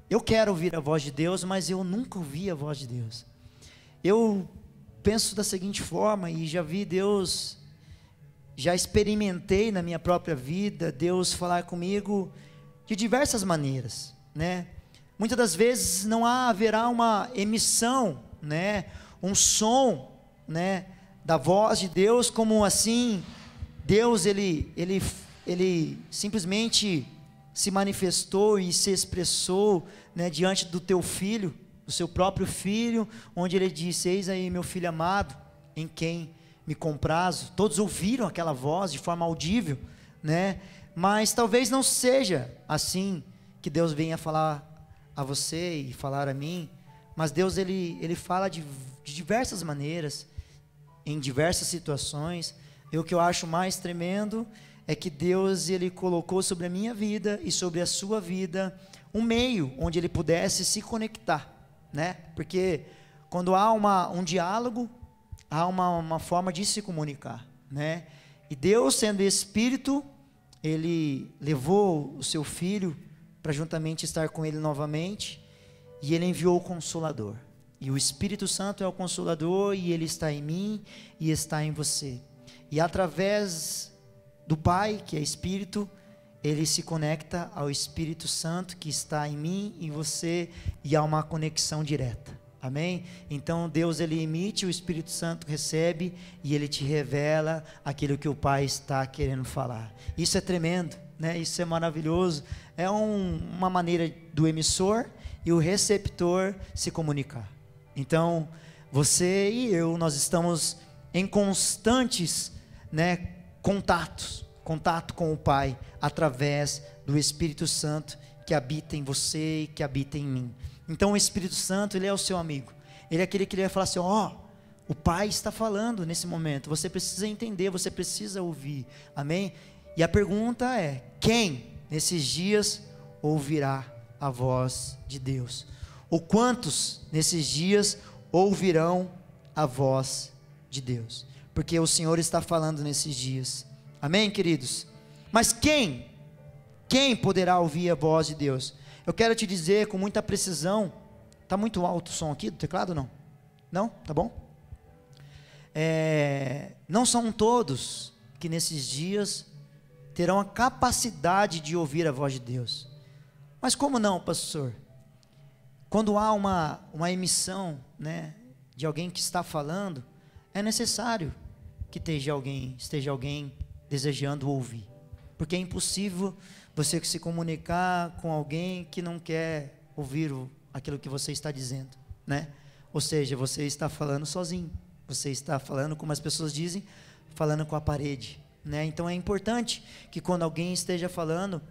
eu quero ouvir a voz de Deus, mas eu nunca ouvi a voz de Deus. Eu penso da seguinte forma, e já vi Deus, já experimentei na minha própria vida Deus falar comigo de diversas maneiras, né? Muitas das vezes não haverá uma emissão, né, um som, né, da voz de Deus, como assim Deus ele simplesmente se manifestou e se expressou, né, diante do teu filho, do seu próprio filho, onde ele disse: eis aí meu filho amado, em quem me comprazo. Todos ouviram aquela voz de forma audível, né? Mas talvez não seja assim que Deus venha falar a você e falar a mim, mas Deus ele fala de diversas maneiras, em diversas situações. E o que eu acho mais tremendo é que Deus ele colocou sobre a minha vida e sobre a sua vida um meio onde ele pudesse se conectar, né? Porque quando há um diálogo, há uma forma de se comunicar, né? E Deus, sendo Espírito, Ele levou o seu Filho para juntamente estar com Ele novamente, e Ele enviou o Consolador. E o Espírito Santo é o Consolador, e Ele está em mim e está em você. E através do Pai, que é Espírito, Ele se conecta ao Espírito Santo que está em mim e em você, e há uma conexão direta. Amém? Então Deus ele emite, o Espírito Santo recebe e ele te revela aquilo que o Pai está querendo falar. Isso é tremendo, né? Isso é maravilhoso. É uma maneira do emissor e o receptor se comunicar. Então você e eu, nós estamos em constantes, né, contato com o Pai através do Espírito Santo que habita em você e que habita em mim. Então o Espírito Santo, ele é o seu amigo. Ele é aquele que ele vai falar assim: ó, o Pai está falando nesse momento. Você precisa entender, você precisa ouvir. Amém? E a pergunta é: quem nesses dias ouvirá a voz de Deus? Ou quantos nesses dias ouvirão a voz de Deus? Porque o Senhor está falando nesses dias. Amém, queridos? Mas quem poderá ouvir a voz de Deus? Eu quero te dizer com muita precisão. Está muito alto o som aqui do teclado ou não? Não? Tá bom? Não são todos que nesses dias terão a capacidade de ouvir a voz de Deus. Mas como não, pastor? Quando há uma emissão, né, de alguém que está falando, é necessário que esteja alguém desejando ouvir. Porque é impossível você se comunicar com alguém que não quer ouvir aquilo que você está dizendo, né? Ou seja, você está falando sozinho, você está falando, como as pessoas dizem, falando com a parede, né? Então é importante que quando alguém esteja falando,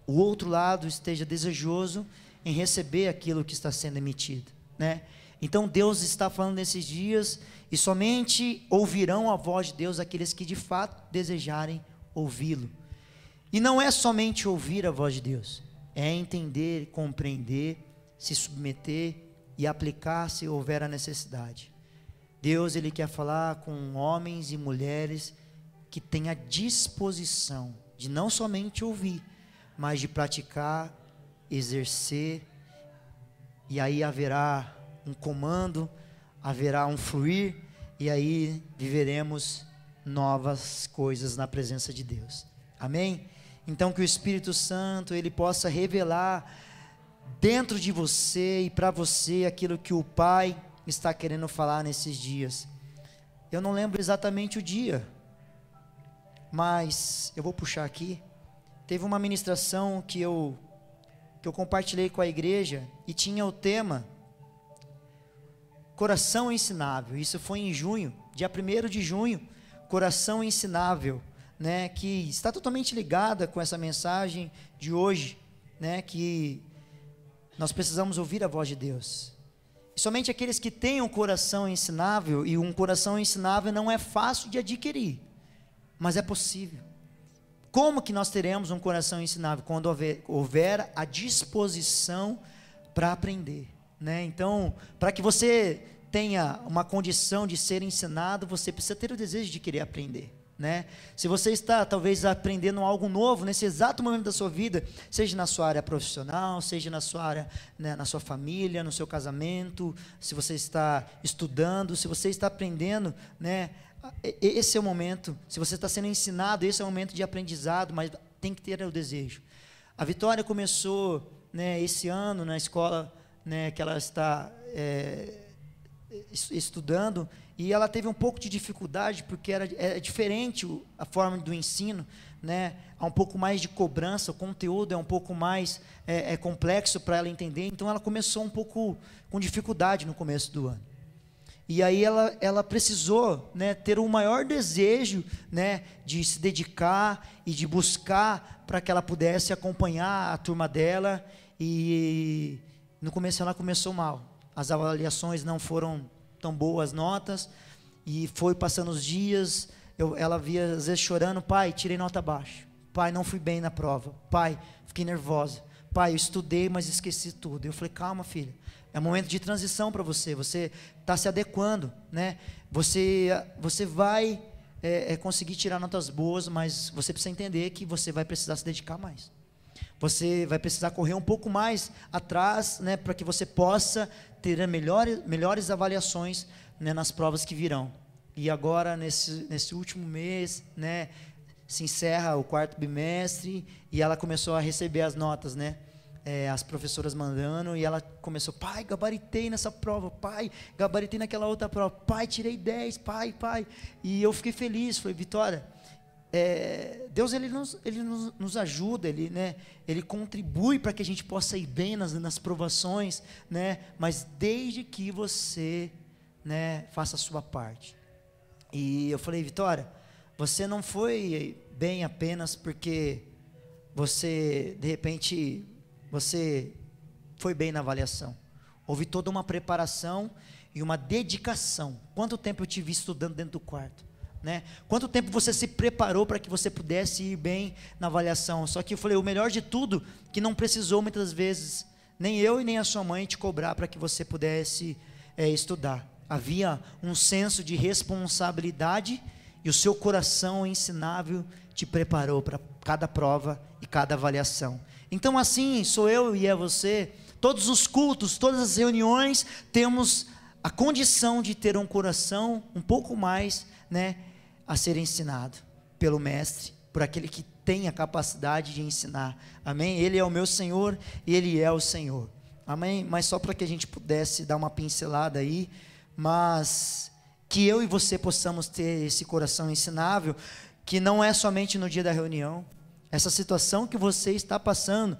o outro lado esteja desejoso em receber aquilo que está sendo emitido, né? Então Deus está falando nesses dias, e somente ouvirão a voz de Deus aqueles que de fato desejarem ouvi-lo. E não é somente ouvir a voz de Deus, é entender, compreender, se submeter e aplicar se houver a necessidade. Deus, Ele quer falar com homens e mulheres que têm a disposição de não somente ouvir, mas de praticar, exercer, e aí haverá um comando, haverá um fluir, e aí viveremos novas coisas na presença de Deus. Amém? Então que o Espírito Santo, Ele possa revelar dentro de você e para você aquilo que o Pai está querendo falar nesses dias. Eu não lembro exatamente o dia, mas eu vou puxar aqui. Teve uma ministração que eu compartilhei com a igreja, e tinha o tema Coração Ensinável. Isso foi em junho, dia 1º de junho, Coração Ensinável, né, que está totalmente ligada com essa mensagem de hoje, né, que nós precisamos ouvir a voz de Deus. E somente aqueles que têm um coração ensinável, e um coração ensinável não é fácil de adquirir, mas é possível. Como que nós teremos um coração ensinável? Quando houver a disposição para aprender, né? Então, para que você tenha uma condição de ser ensinado, você precisa ter o desejo de querer aprender, né? Se você está talvez aprendendo algo novo nesse exato momento da sua vida, seja na sua área profissional, seja na sua área, né, na sua família, no seu casamento, se você está estudando, se você está aprendendo, né, esse é o momento. Se você está sendo ensinado, esse é o momento de aprendizado, mas tem que ter o desejo. A Vitória começou, né, esse ano na escola, né, que ela está estudando, e ela teve um pouco de dificuldade, porque é diferente a forma do ensino, né? Há um pouco mais de cobrança, o conteúdo é um pouco mais complexo para ela entender, então ela começou um pouco com dificuldade no começo do ano. E aí ela precisou, né, ter um maior desejo, né, de se dedicar e de buscar para que ela pudesse acompanhar a turma dela, e no começo ela começou mal. As avaliações não foram tão boas, notas, e foi passando os dias, ela via às vezes chorando: pai, tirei nota baixa, pai, não fui bem na prova, pai, fiquei nervosa, pai, eu estudei, mas esqueci tudo. Eu falei: calma, filha, é um momento de transição para você, você está se adequando, né? Você vai conseguir tirar notas boas, mas você precisa entender que você vai precisar se dedicar mais. Você vai precisar correr um pouco mais atrás, né, para que você possa ter melhores avaliações, né, nas provas que virão. E agora, nesse último mês, né, se encerra o 4º bimestre, e ela começou a receber as notas, né, as professoras mandando, e ela começou: pai, gabaritei nessa prova, pai, gabaritei naquela outra prova, pai, tirei 10, pai. E eu fiquei feliz. Falei: Vitória, Deus ele nos ajuda, Ele contribui para que a gente possa ir bem nas provações, né? Mas desde que você, né, faça a sua parte. E eu falei: Vitória, você não foi bem apenas porque você, de repente, você foi bem na avaliação. Houve toda uma preparação e uma dedicação. Quanto tempo eu te vi estudando dentro do quarto, né? Quanto tempo você se preparou para que você pudesse ir bem na avaliação? Só que eu falei: o melhor de tudo, que não precisou muitas vezes nem eu e nem a sua mãe te cobrar para que você pudesse estudar. Havia um senso de responsabilidade, e o seu coração ensinável te preparou para cada prova e cada avaliação. Então assim sou eu e é você. Todos os cultos, todas as reuniões, temos a condição de ter um coração um pouco mais, né, a ser ensinado pelo Mestre, por aquele que tem a capacidade de ensinar. Amém? Ele é o meu Senhor e Ele é o Senhor. Amém? Mas só para que a gente pudesse dar uma pincelada aí, mas que eu e você possamos ter esse coração ensinável, que não é somente no dia da reunião. Essa situação que você está passando,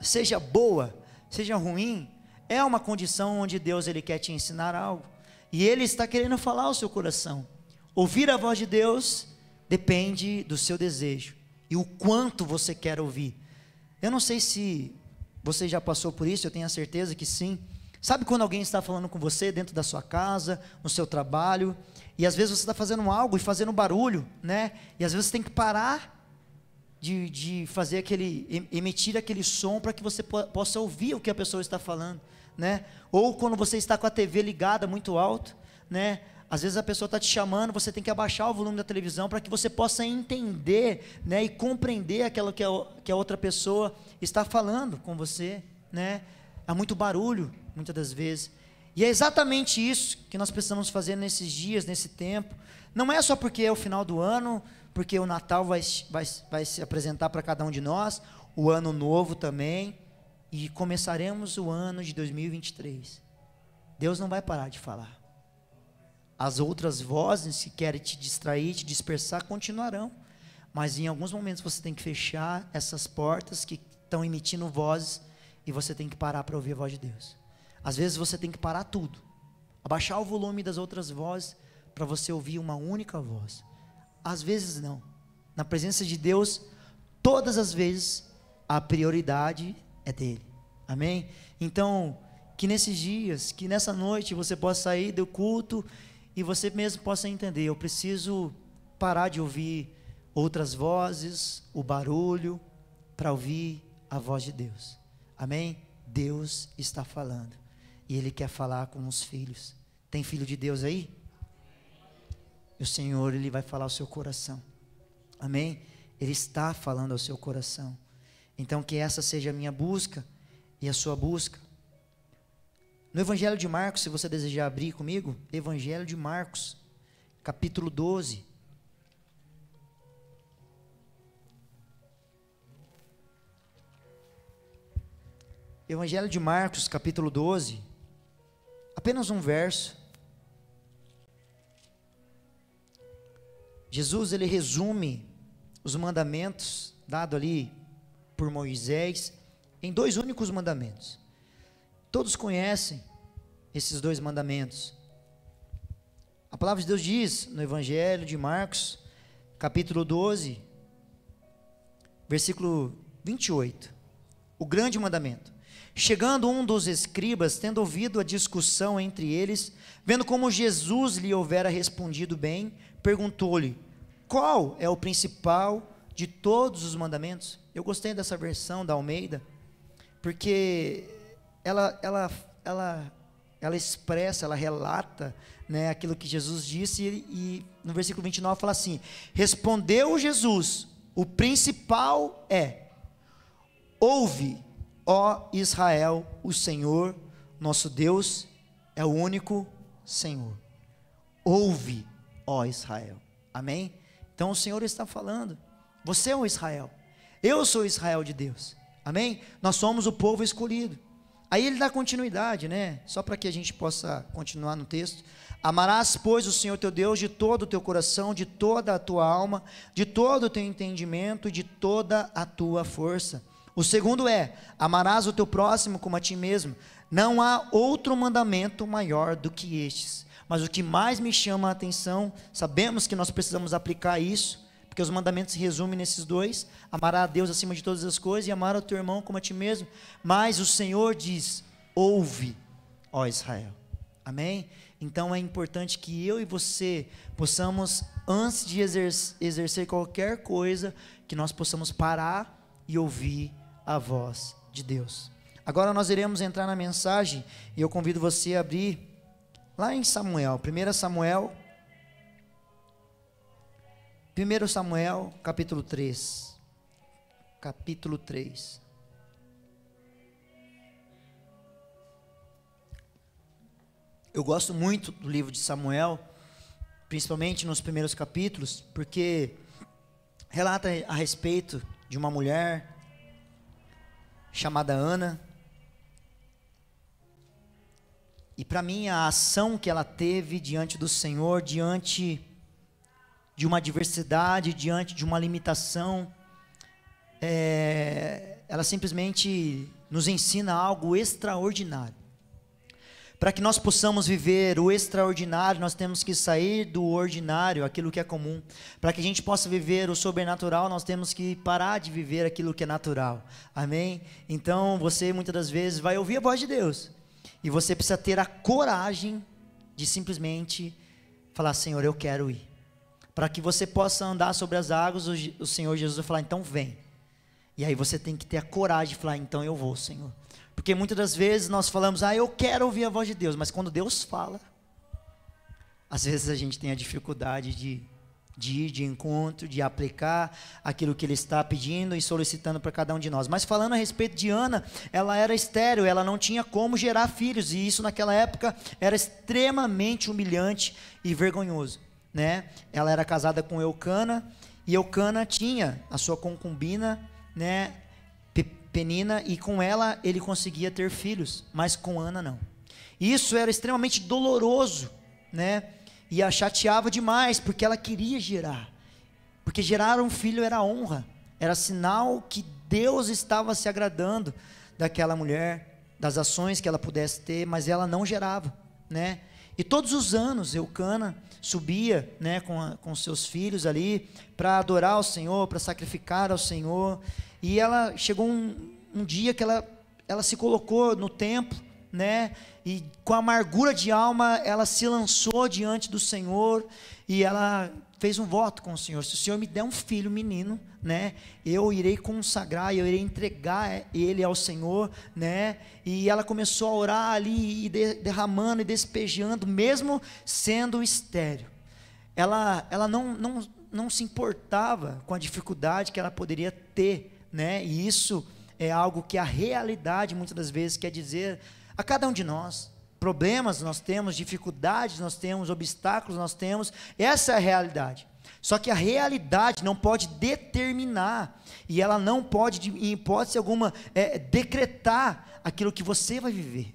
seja boa, seja ruim, é uma condição onde Deus ele quer te ensinar algo. E Ele está querendo falar ao seu coração. Ouvir a voz de Deus depende do seu desejo e o quanto você quer ouvir. Eu não sei se você já passou por isso, eu tenho a certeza que sim. Sabe quando alguém está falando com você dentro da sua casa, no seu trabalho, e às vezes você está fazendo algo e fazendo barulho, né? E às vezes você tem que parar de fazer emitir aquele som para que você possa ouvir o que a pessoa está falando, né? Ou quando você está com a TV ligada muito alto, né? Às vezes a pessoa está te chamando, você tem que abaixar o volume da televisão para que você possa entender, né? E compreender aquilo que a outra pessoa está falando com você, né? Há muito barulho, muitas das vezes. E é exatamente isso que nós precisamos fazer nesses dias, nesse tempo. Não é só porque é o final do ano, porque o Natal vai se apresentar para cada um de nós, o Ano Novo também, e começaremos o ano de 2023. Deus não vai parar de falar. As outras vozes que querem te distrair, te dispersar, continuarão. Mas em alguns momentos você tem que fechar essas portas que estão emitindo vozes e você tem que parar para ouvir a voz de Deus. Às vezes você tem que parar tudo, abaixar o volume das outras vozes para você ouvir uma única voz. Às vezes não. Na presença de Deus, todas as vezes, a prioridade é dele. Amém? Então, que nesses dias, que nessa noite você possa sair do culto e você mesmo possa entender, eu preciso parar de ouvir outras vozes, o barulho, para ouvir a voz de Deus. Amém? Deus está falando. E Ele quer falar com os filhos. Tem filho de Deus aí? E o Senhor, Ele vai falar ao seu coração. Amém? Ele está falando ao seu coração. Então que essa seja a minha busca e a sua busca. No Evangelho de Marcos, se você desejar abrir comigo, Evangelho de Marcos, capítulo 12. Evangelho de Marcos, capítulo 12, apenas um verso. Jesus, ele resume os mandamentos dados ali por Moisés em 2 únicos mandamentos. Todos conhecem esses 2 mandamentos. A palavra de Deus diz no Evangelho de Marcos, capítulo 12, versículo 28, o grande mandamento. Chegando um dos escribas, tendo ouvido a discussão entre eles, vendo como Jesus lhe houvera respondido bem, perguntou-lhe: qual é o principal de todos os mandamentos? Eu gostei dessa versão da Almeida, porque ela expressa, ela relata, né, aquilo que Jesus disse, e no versículo 29 fala assim: respondeu Jesus, o principal é: ouve, ó Israel, o Senhor, nosso Deus, é o único Senhor. Ouve, ó Israel. Amém? Então o Senhor está falando, você é o Israel, eu sou o Israel de Deus. Amém? Nós somos o povo escolhido. Aí ele dá continuidade, né? Só para que a gente possa continuar no texto. Amarás, pois, o Senhor teu Deus de todo o teu coração, de toda a tua alma, de todo o teu entendimento, de toda a tua força. O segundo é: amarás o teu próximo como a ti mesmo. Não há outro mandamento maior do que estes. Mas o que mais me chama a atenção, sabemos que nós precisamos aplicar isso, porque os mandamentos se resumem nesses 2: amar a Deus acima de todas as coisas e amar o teu irmão como a ti mesmo. Mas o Senhor diz: ouve, ó Israel. Amém? Então é importante que eu e você possamos, antes de exercer qualquer coisa, que nós possamos parar e ouvir a voz de Deus. Agora nós iremos entrar na mensagem, e eu convido você a abrir lá em Samuel, 1 Samuel, capítulo 3. Capítulo 3. Eu gosto muito do livro de Samuel, principalmente nos primeiros capítulos, porque relata a respeito de uma mulher chamada Ana. E para mim a ação que ela teve diante do Senhor, diante de uma adversidade, diante de uma limitação, ela simplesmente nos ensina algo extraordinário. Para que nós possamos viver o extraordinário, nós temos que sair do ordinário, aquilo que é comum. Para que a gente possa viver o sobrenatural, nós temos que parar de viver aquilo que é natural. Amém? Então, você muitas das vezes vai ouvir a voz de Deus. E você precisa ter a coragem de simplesmente falar: Senhor, eu quero ir. Para que você possa andar sobre as águas, o Senhor Jesus vai falar: então vem. E aí você tem que ter a coragem de falar: então eu vou, Senhor. Porque muitas das vezes nós falamos: eu quero ouvir a voz de Deus. Mas quando Deus fala, às vezes a gente tem a dificuldade de ir de encontro, de aplicar aquilo que Ele está pedindo e solicitando para cada um de nós. Mas falando a respeito de Ana, ela era estéril, ela não tinha como gerar filhos. E isso naquela época era extremamente humilhante e vergonhoso, né? Ela era casada com Eucana, e Eucana tinha a sua concubina, né, Penina, e com ela ele conseguia ter filhos, mas com Ana não. Isso era extremamente doloroso, né? E a chateava demais, porque ela queria gerar. Porque gerar um filho era honra, era sinal que Deus estava se agradando daquela mulher, das ações que ela pudesse ter, mas ela não gerava, né? E todos os anos Eucana subia, né, com seus filhos ali, para adorar ao Senhor, para sacrificar ao Senhor. E ela chegou um dia que ela se colocou no templo, né, e com amargura de alma, ela se lançou diante do Senhor, e ela fez um voto com o Senhor: se o Senhor me der um filho, menino, né, eu irei consagrar, eu irei entregar ele ao Senhor, né. E ela começou a orar ali, e derramando e despejando, mesmo sendo estéril. Ela não se importava com a dificuldade que ela poderia ter, né, e isso é algo que a realidade muitas das vezes quer dizer a cada um de nós. Problemas nós temos, dificuldades nós temos, obstáculos nós temos, essa é a realidade. Só que a realidade não pode determinar, e ela não pode, em hipótese alguma, decretar aquilo que você vai viver.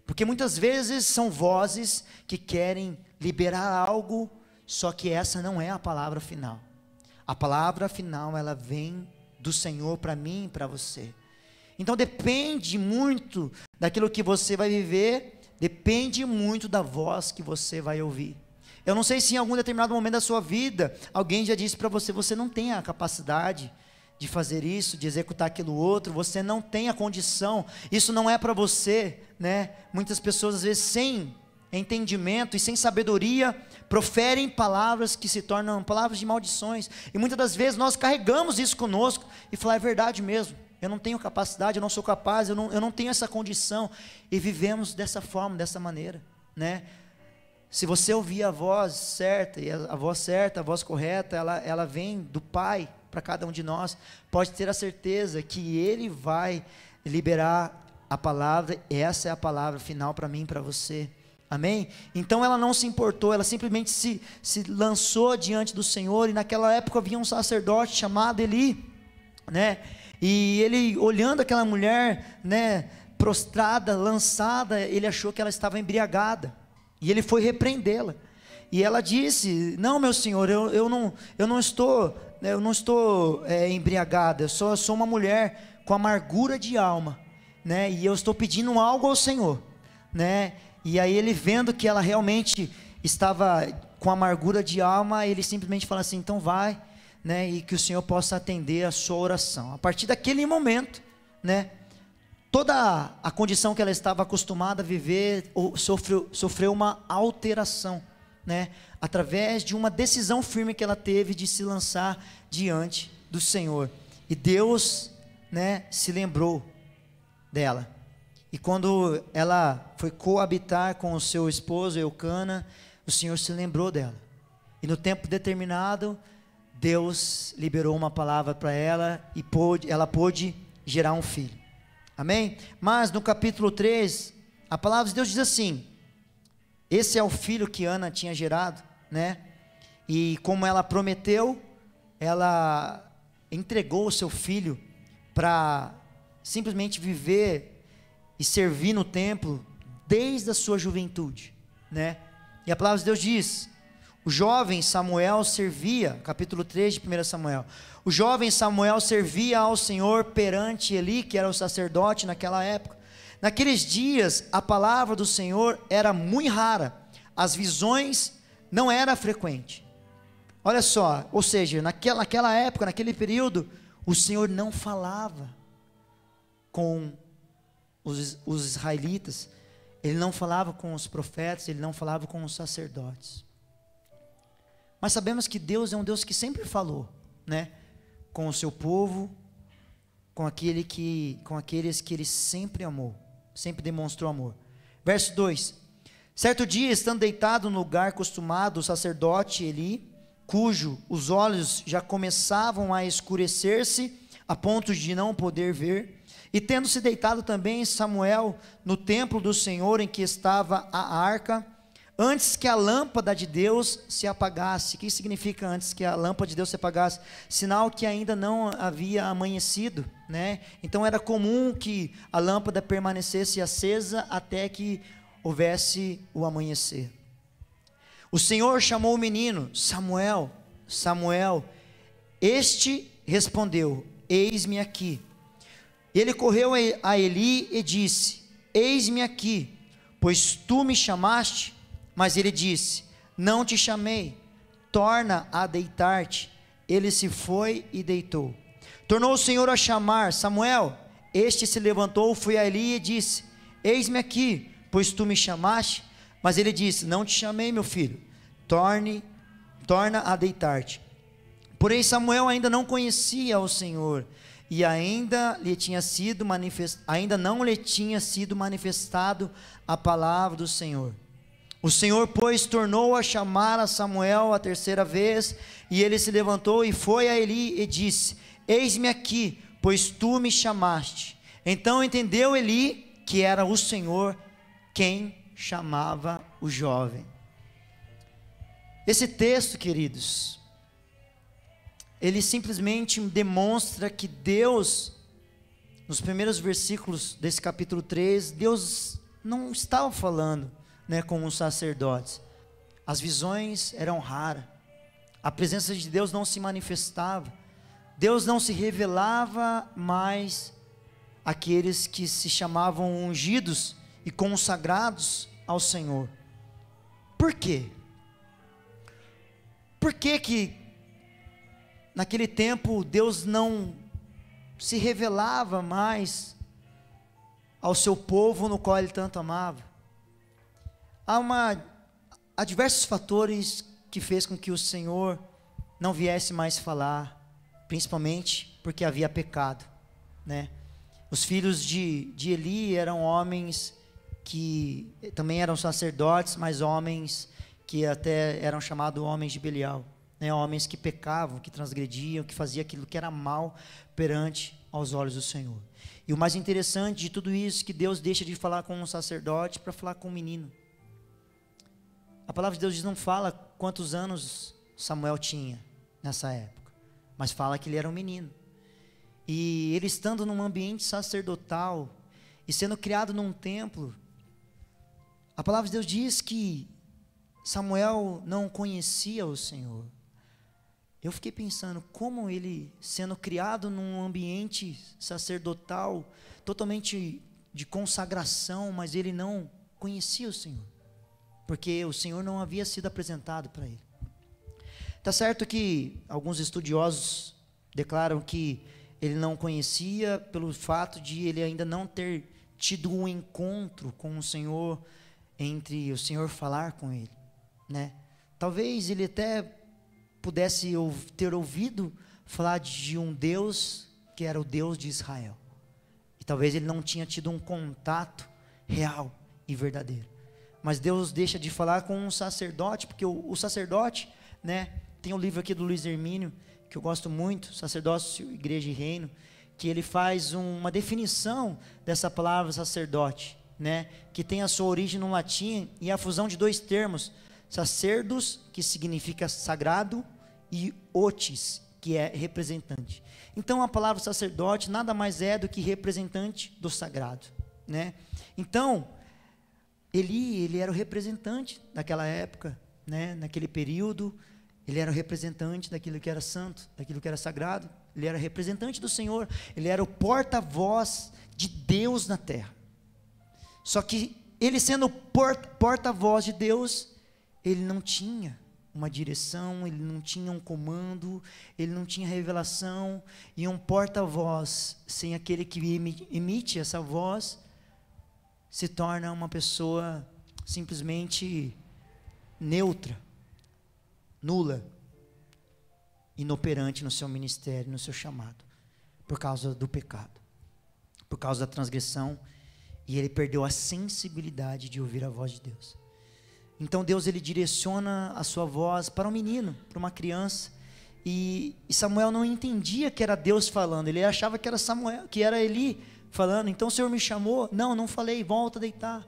Porque muitas vezes são vozes que querem liberar algo, só que essa não é a palavra final. A palavra final, ela vem do Senhor para mim e para você. Então depende muito daquilo que você vai viver, depende muito da voz que você vai ouvir. Eu não sei se em algum determinado momento da sua vida, alguém já disse para você: você não tem a capacidade de fazer isso, de executar aquilo outro, você não tem a condição, isso não é para você, né? Muitas pessoas às vezes sem entendimento e sem sabedoria, proferem palavras que se tornam palavras de maldições, e muitas das vezes nós carregamos isso conosco, e falar: é verdade mesmo, eu não tenho capacidade, eu não sou capaz, eu não tenho essa condição, e vivemos dessa forma, dessa maneira, né? Se você ouvir a voz certa, e a voz certa, a voz correta, ela vem do Pai para cada um de nós, pode ter a certeza que Ele vai liberar a palavra, essa é a palavra final para mim e para você. Amém? Então ela não se importou, ela simplesmente se lançou diante do Senhor. E naquela época havia um sacerdote chamado Eli, né? E ele, olhando aquela mulher, né, prostrada, lançada, ele achou que ela estava embriagada, e ele foi repreendê-la. E ela disse: não, meu senhor, eu não estou embriagada, eu sou uma mulher com amargura de alma, né? E eu estou pedindo algo ao Senhor, né? E aí ele, vendo que ela realmente estava com amargura de alma, ele simplesmente fala assim: então vai, né, e que o Senhor possa atender a sua oração. A partir daquele momento, né, toda a condição que ela estava acostumada a viver sofreu uma alteração, né, através de uma decisão firme que ela teve de se lançar diante do Senhor. E Deus, né, se lembrou dela. E quando ela foi coabitar com o seu esposo Eucana, o Senhor se lembrou dela. E no tempo determinado, Deus liberou uma palavra para ela, e ela pôde gerar um filho. Amém? Mas no capítulo 3, a palavra de Deus diz assim: esse é o filho que Ana tinha gerado, né? E como ela prometeu, ela entregou o seu filho para simplesmente viver e servir no templo desde a sua juventude, né? E a palavra de Deus diz: O jovem Samuel servia, capítulo 3 de 1 Samuel. O jovem Samuel servia ao Senhor perante Eli, que era o sacerdote naquela época. Naqueles dias, a palavra do Senhor era muito rara. As visões não eram frequentes. Olha só, ou seja, naquela época, naquele período, o Senhor não falava com os israelitas. Ele não falava com os profetas, ele não falava com os sacerdotes. Mas sabemos que Deus é um Deus que sempre falou, né? Com o seu povo, com aqueles que ele sempre amou, sempre demonstrou amor. Verso 2: certo dia, estando deitado no lugar acostumado, o sacerdote Eli, cujo os olhos já começavam a escurecer-se, a ponto de não poder ver, e tendo se deitado também Samuel no templo do Senhor em que estava a arca, antes que a lâmpada de Deus se apagasse. O que significa antes que a lâmpada de Deus se apagasse? Sinal que ainda não havia amanhecido, né? Então era comum que a lâmpada permanecesse acesa até que houvesse o amanhecer. O Senhor chamou o menino: Samuel, Samuel. Este respondeu: eis-me aqui. Ele correu a Eli e disse: eis-me aqui, pois tu me chamaste. Mas ele disse: não te chamei, torna a deitar-te. Ele se foi e deitou. Tornou o Senhor a chamar: Samuel. Este se levantou, foi a Eli e disse: eis-me aqui, pois tu me chamaste. Mas ele disse: não te chamei, meu filho, torna a deitar-te. Porém Samuel ainda não conhecia o Senhor, e ainda não lhe tinha sido manifestado a palavra do Senhor. O Senhor, pois, tornou a chamar a Samuel a terceira vez, e ele se levantou e foi a Eli e disse: eis-me aqui, pois tu me chamaste. Então entendeu Eli que era o Senhor quem chamava o jovem. Esse texto, queridos, ele simplesmente demonstra que Deus, nos primeiros versículos desse capítulo 3, Deus não estava falando, né, com os sacerdotes. As visões eram raras, a presença de Deus não se manifestava, Deus não se revelava mais àqueles que se chamavam ungidos e consagrados ao Senhor. Por quê? Por que naquele tempo Deus não se revelava mais ao seu povo no qual Ele tanto amava? Há diversos fatores que fez com que o Senhor não viesse mais falar, principalmente porque havia pecado, né? Os filhos de Eli eram homens que também eram sacerdotes, mas homens que até eram chamados homens de Belial, né? Homens que pecavam, que transgrediam, que faziam aquilo que era mal perante aos olhos do Senhor. E o mais interessante de tudo isso é que Deus deixa de falar com um sacerdote para falar com um menino. A palavra de Deus não fala quantos anos Samuel tinha nessa época, mas fala que ele era um menino. E ele estando num ambiente sacerdotal e sendo criado num templo, a palavra de Deus diz que Samuel não conhecia o Senhor. Eu fiquei pensando, como ele, sendo criado num ambiente sacerdotal, totalmente de consagração, mas ele não conhecia o Senhor, porque o Senhor não havia sido apresentado para ele. Está certo que alguns estudiosos declaram que ele não conhecia pelo fato de ele ainda não ter tido um encontro com o Senhor, entre o Senhor falar com ele, né? Talvez ele até pudesse ter ouvido falar de um Deus que era o Deus de Israel, e talvez ele não tinha tido um contato real e verdadeiro. Mas Deus deixa de falar com um sacerdote, porque o sacerdote, né, tem um livro aqui do Luiz Hermínio, que eu gosto muito, Sacerdócio, Igreja e Reino, que ele faz uma definição dessa palavra sacerdote, né, que tem a sua origem no latim e a fusão de dois termos, sacerdos, que significa sagrado, e otis, que é representante. Então a palavra sacerdote nada mais é do que representante do sagrado, né? Então ele era o representante daquela época né, naquele período, ele era o representante daquilo que era santo, daquilo que era sagrado. Ele era representante do Senhor, ele era o porta-voz de Deus na terra. Só que ele sendo o porta-voz de Deus, ele não tinha uma direção, ele não tinha um comando, ele não tinha revelação. E um porta-voz sem aquele que emite essa voz se torna uma pessoa simplesmente neutra, nula, inoperante no seu ministério, no seu chamado, por causa do pecado, por causa da transgressão, e ele perdeu a sensibilidade de ouvir a voz de Deus. Então Deus, ele direciona a sua voz para um menino, para uma criança, e Samuel não entendia que era Deus falando, ele achava que era Samuel, que era Eli falando. Então o Senhor me chamou, não falei, volta a deitar.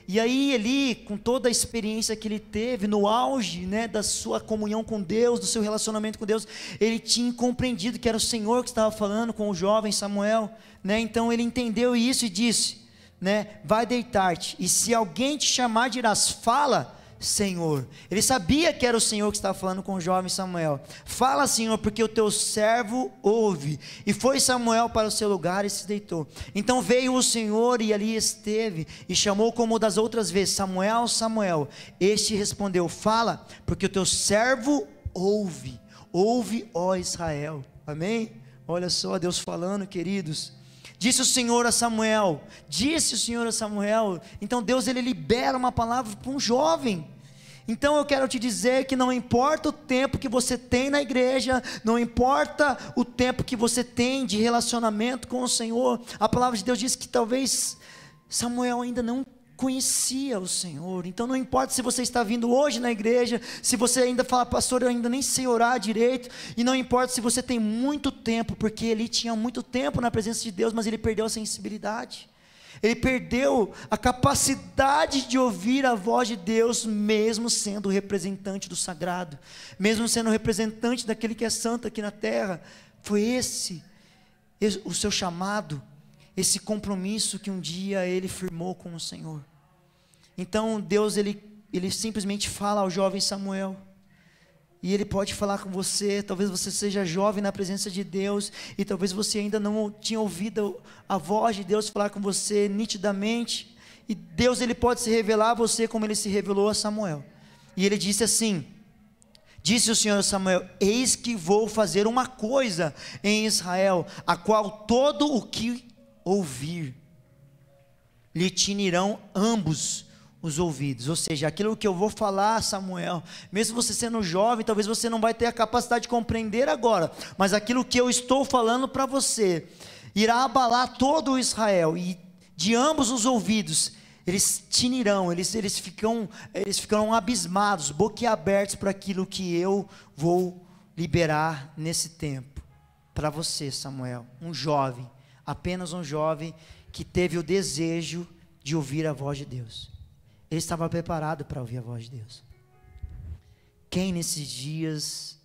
E aí Eli, com toda a experiência que ele teve, no auge, né, da sua comunhão com Deus, do seu relacionamento com Deus, ele tinha compreendido que era o Senhor que estava falando com o jovem Samuel, né? Então ele entendeu isso e disse, né, vai deitar-te, e se alguém te chamar, dirás, fala, Senhor. Ele sabia que era o Senhor que estava falando com o jovem Samuel. Fala, Senhor, porque o teu servo ouve. E foi Samuel para o seu lugar e se deitou. Então veio o Senhor e ali esteve, e chamou como das outras vezes, Samuel, Samuel. Este respondeu, fala, porque o teu servo ouve. Ouve, ó Israel. Amém? Olha só Deus falando, queridos. Disse o Senhor a Samuel, então Deus, ele libera uma palavra para um jovem. Então eu quero te dizer que não importa o tempo que você tem na igreja, não importa o tempo que você tem de relacionamento com o Senhor, a palavra de Deus diz que talvez Samuel ainda não conhecia o Senhor. Então não importa se você está vindo hoje na igreja, se você ainda fala, pastor, eu ainda nem sei orar direito, e não importa se você tem muito tempo, porque ele tinha muito tempo na presença de Deus, mas ele perdeu a sensibilidade, ele perdeu a capacidade de ouvir a voz de Deus, mesmo sendo o representante do sagrado, mesmo sendo o representante daquele que é santo aqui na terra. Foi esse o seu chamado, esse compromisso que um dia ele firmou com o Senhor. Então Deus, ele simplesmente fala ao jovem Samuel, e ele pode falar com você. Talvez você seja jovem na presença de Deus, e talvez você ainda não tinha ouvido a voz de Deus falar com você nitidamente, e Deus, ele pode se revelar a você como ele se revelou a Samuel. E ele disse assim, disse o Senhor a Samuel, eis que vou fazer uma coisa em Israel, a qual todo o que ouvir, lhe tinirão ambos os ouvidos. Ou seja, aquilo que eu vou falar, Samuel, mesmo você sendo jovem, talvez você não vai ter a capacidade de compreender agora, mas aquilo que eu estou falando para você, irá abalar todo o Israel, e de ambos os ouvidos, eles tinirão, eles ficarão abismados, boquiabertos para aquilo que eu vou liberar nesse tempo, para você, Samuel, um jovem, apenas um jovem que teve o desejo de ouvir a voz de Deus. Ele estava preparado para ouvir a voz de Deus. Quem nesses dias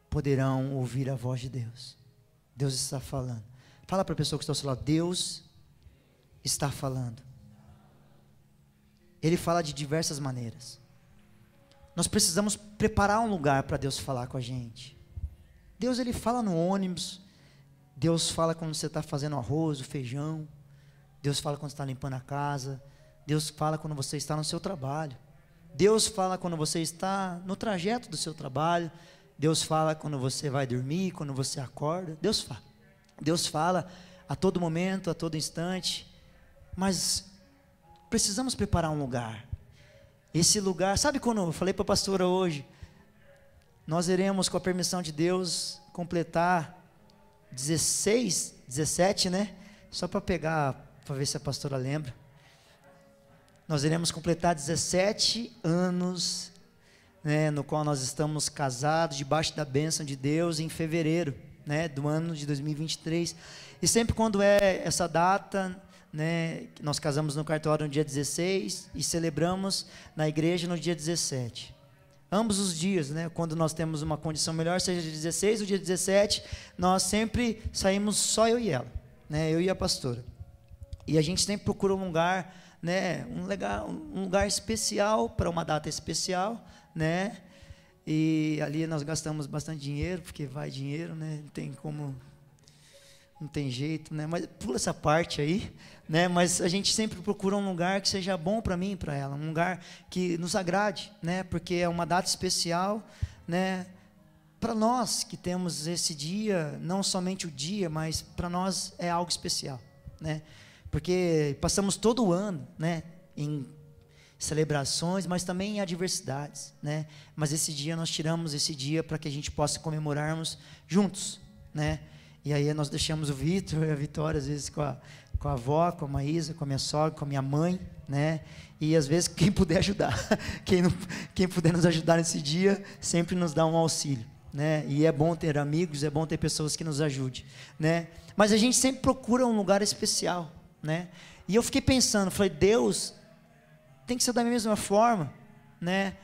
poderão ouvir a voz de Deus? Deus está falando. Fala para a pessoa que está ao seu lado, Deus está falando. Ele fala de diversas maneiras. Nós precisamos preparar um lugar para Deus falar com a gente. Deus, ele fala no ônibus. Deus fala quando você está fazendo arroz, o feijão. Deus fala quando você está limpando a casa. Deus fala quando você está no seu trabalho. Deus fala quando você está no trajeto do seu trabalho. Deus fala quando você vai dormir, quando você acorda. Deus fala. Deus fala a todo momento, a todo instante. Mas precisamos preparar um lugar. Esse lugar, sabe quando eu falei para a pastora hoje, nós iremos, com a permissão de Deus, completar 16, 17, né? Só para pegar, para ver se a pastora lembra. Nós iremos completar 17 anos, né, no qual nós estamos casados, debaixo da bênção de Deus, em fevereiro, né, do ano de 2023. E sempre quando é essa data, né, nós casamos no cartório no dia 16 e celebramos na igreja no dia 17. Ambos os dias, né, quando nós temos uma condição melhor, seja dia 16 ou dia 17, nós sempre saímos só eu e ela, né, eu e a pastora. E a gente sempre procura um lugar né, um lugar especial para uma data especial, né? E ali nós gastamos bastante dinheiro, porque vai dinheiro, né? Não tem jeito, né? Mas pula essa parte aí, né? Mas a gente sempre procura um lugar que seja bom para mim e para ela, um lugar que nos agrade, né? Porque é uma data especial, né? Para nós que temos esse dia, não somente o dia, mas para nós é algo especial, né? Porque passamos todo o ano, né, em celebrações, mas também em adversidades, né? Mas esse dia nós tiramos esse dia para que a gente possa comemorarmos juntos, né? E aí nós deixamos o Vitor e a Vitória às vezes com a avó, com a Maísa, com a minha sogra, com a minha mãe, né? E às vezes quem puder ajudar, quem puder nos ajudar nesse dia, sempre nos dá um auxílio, né? E é bom ter amigos, é bom ter pessoas que nos ajudem, né? Mas a gente sempre procura um lugar especial, né? E eu fiquei pensando, falei, Deus tem que ser da mesma forma, né?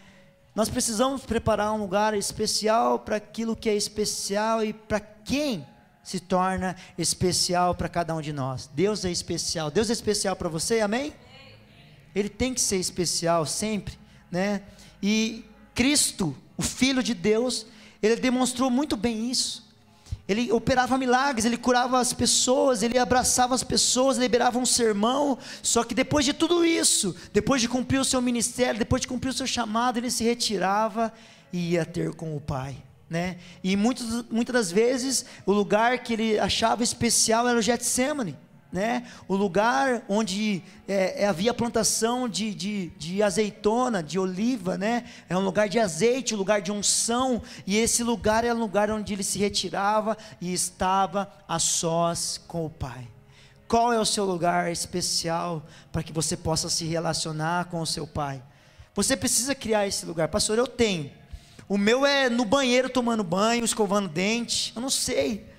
Nós precisamos preparar um lugar especial para aquilo que é especial e para quem se torna especial para cada um de nós. Deus é especial. Deus é especial para você, amém? Ele tem que ser especial sempre, né? E Cristo, o Filho de Deus, ele demonstrou muito bem isso. Ele operava milagres, ele curava as pessoas, ele abraçava as pessoas, liberava um sermão. Só que depois de tudo isso, depois de cumprir o seu ministério, depois de cumprir o seu chamado, ele se retirava e ia ter com o Pai, né? E muitas das vezes o lugar que ele achava especial era o Getsêmani, né? O lugar onde havia plantação de azeitona, de oliva, né? É um lugar de azeite, um lugar de unção, e esse lugar era um lugar onde ele se retirava e estava a sós com o Pai. Qual é o seu lugar especial para que você possa se relacionar com o seu Pai? Você precisa criar esse lugar. Pastor, eu tenho. O meu é no banheiro tomando banho, escovando dente, eu não sei.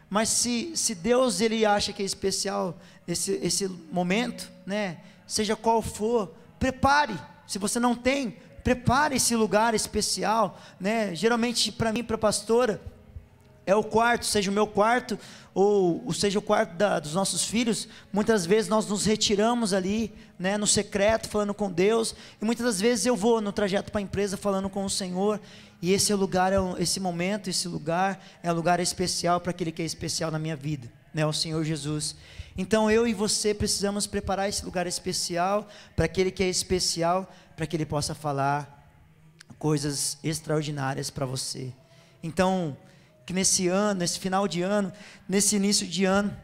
Mas se Deus ele acha que é especial esse momento, né, seja qual for, prepare. Se você não tem, prepare esse lugar especial, né? Geralmente para mim, para a pastora, é o quarto, seja o meu quarto ou seja o quarto dos nossos filhos. Muitas vezes nós nos retiramos ali, né, no secreto, falando com Deus, e muitas das vezes eu vou no trajeto para a empresa falando com o Senhor. E esse é o lugar, esse momento, esse lugar é um lugar especial para aquele que é especial na minha vida, né, o Senhor Jesus. Então eu e você precisamos preparar esse lugar especial para aquele que é especial, para que ele possa falar coisas extraordinárias para você. Então, que nesse ano, nesse final de ano, nesse início de ano,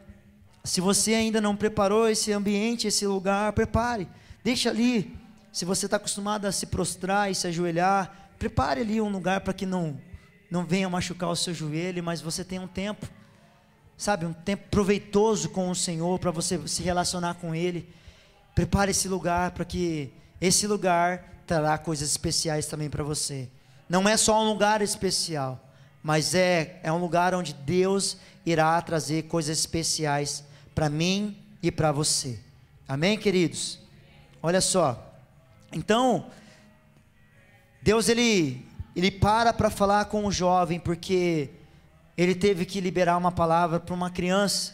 se você ainda não preparou esse ambiente, esse lugar, prepare, deixa ali. Se você está acostumado a se prostrar e se ajoelhar, prepare ali um lugar para que não venha machucar o seu joelho, mas você tenha um tempo, sabe, um tempo proveitoso com o Senhor, para você se relacionar com Ele. Prepare esse lugar, para que esse lugar trará coisas especiais também para você. Não é só um lugar especial, mas é um lugar onde Deus irá trazer coisas especiais para mim e para você. Amém, queridos? Olha só, então Deus ele para falar com o jovem, porque ele teve que liberar uma palavra para uma criança,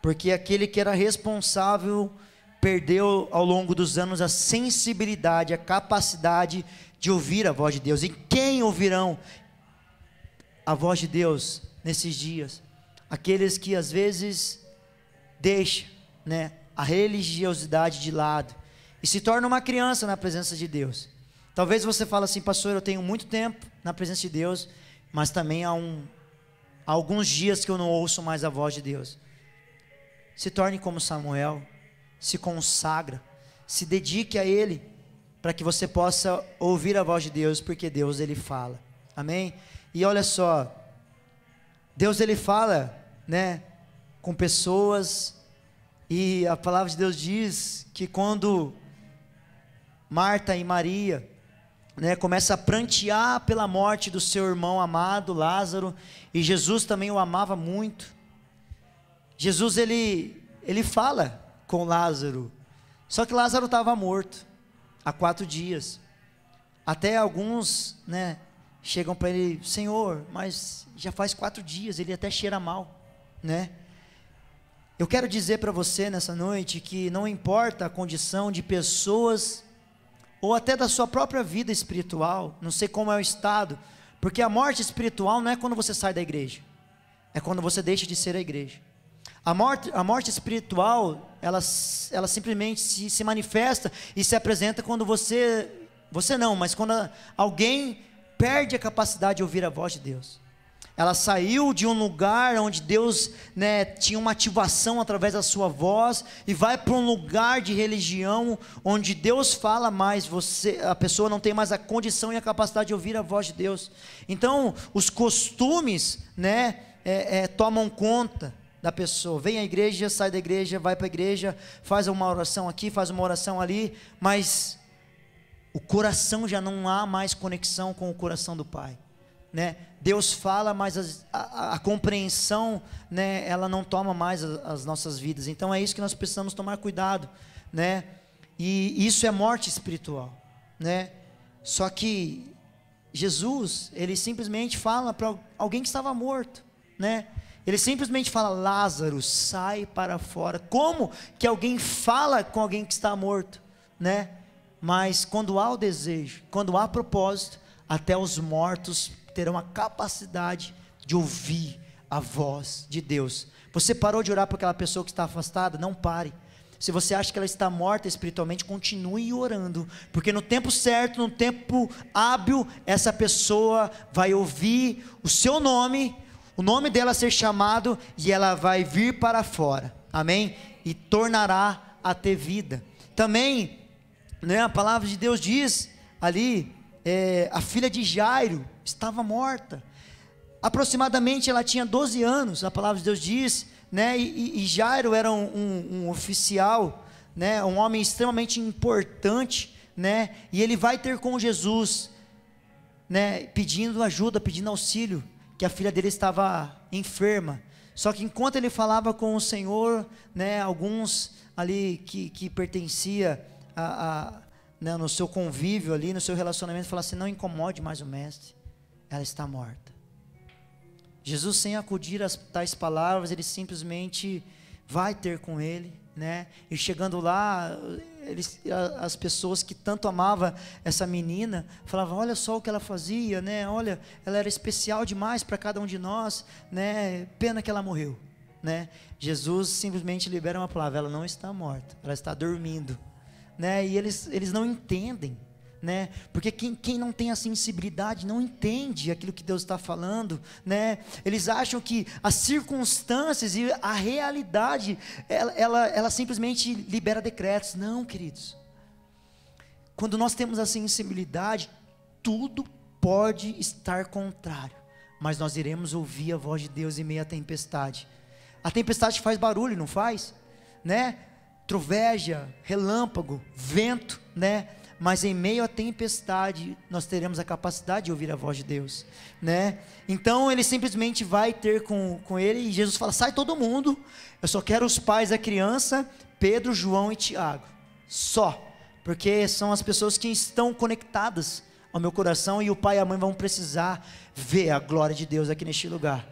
porque aquele que era responsável perdeu ao longo dos anos a sensibilidade, a capacidade de ouvir a voz de Deus. E quem ouvirão a voz de Deus nesses dias? Aqueles que às vezes deixam, né, a religiosidade de lado e se tornam uma criança na presença de Deus. Talvez você fale assim, pastor, eu tenho muito tempo na presença de Deus, mas também há alguns dias que eu não ouço mais a voz de Deus. Se torne como Samuel, se consagra, se dedique a Ele, para que você possa ouvir a voz de Deus, porque Deus ele fala, amém? E olha só, Deus ele fala, né, com pessoas, e a palavra de Deus diz que quando Marta e Maria, né, começa a prantear pela morte do seu irmão amado Lázaro, e Jesus também o amava muito. Jesus ele fala com Lázaro, só que Lázaro estava morto há 4 dias. Até alguns, né, chegam para ele, Senhor, mas já faz 4 dias, ele até cheira mal, né? Eu quero dizer para você nessa noite que não importa a condição de pessoas ou até da sua própria vida espiritual, não sei como é o estado, porque a morte espiritual não é quando você sai da igreja, é quando você deixa de ser a igreja. A morte espiritual, ela simplesmente se manifesta e se apresenta quando mas quando alguém perde a capacidade de ouvir a voz de Deus. Ela saiu de um lugar onde Deus, tinha uma ativação através da sua voz, e vai para um lugar de religião, onde Deus fala mais, a pessoa não tem mais a condição e a capacidade de ouvir a voz de Deus. Então, os costumes, tomam conta da pessoa. Vem à igreja, sai da igreja, vai para a igreja, faz uma oração aqui, faz uma oração ali, mas o coração já não há mais conexão com o coração do Pai. Deus fala, mas a compreensão, ela não toma mais as nossas vidas. Então é isso que nós precisamos tomar cuidado, e isso é morte espiritual, Só que Jesus, ele simplesmente fala para alguém que estava morto, ele simplesmente fala: Lázaro, sai para fora. Como que alguém fala com alguém que está morto, Mas quando há o desejo, quando há propósito, até os mortos terão a capacidade de ouvir a voz de Deus. Você parou de orar por aquela pessoa que está afastada? Não pare. Se você acha que ela está morta espiritualmente, continue orando, porque no tempo certo, no tempo hábil, essa pessoa vai ouvir o seu nome, o nome dela ser chamado, e ela vai vir para fora, amém? E tornará a ter vida. Também, a palavra de Deus diz ali, a filha de Jairo estava morta, aproximadamente ela tinha 12 anos, a palavra de Deus diz, e Jairo era um oficial, um homem extremamente importante, e ele vai ter com Jesus, pedindo ajuda, pedindo auxílio, que a filha dele estava enferma. Só que enquanto ele falava com o Senhor, alguns ali que pertencia no seu convívio ali, no seu relacionamento, falaram assim: não incomode mais o mestre, ela está morta. Jesus, sem acudir a tais palavras, ele simplesmente vai ter com ele, e chegando lá, as pessoas que tanto amavam essa menina, falavam: olha só o que ela fazia, olha, ela era especial demais para cada um de nós, pena que ela morreu, Jesus simplesmente libera uma palavra: ela não está morta, ela está dormindo, e eles não entendem, porque quem não tem a sensibilidade não entende aquilo que Deus está falando, eles acham que as circunstâncias e a realidade, ela simplesmente libera decretos. Não, queridos, quando nós temos a sensibilidade, tudo pode estar contrário, mas nós iremos ouvir a voz de Deus em meio à tempestade. A tempestade faz barulho, não faz? Troveja, relâmpago, vento, mas em meio à tempestade, nós teremos a capacidade de ouvir a voz de Deus, Então ele simplesmente vai ter com ele, e Jesus fala: sai todo mundo, eu só quero os pais da criança, Pedro, João e Tiago, só, porque são as pessoas que estão conectadas ao meu coração, e o pai e a mãe vão precisar ver a glória de Deus aqui neste lugar,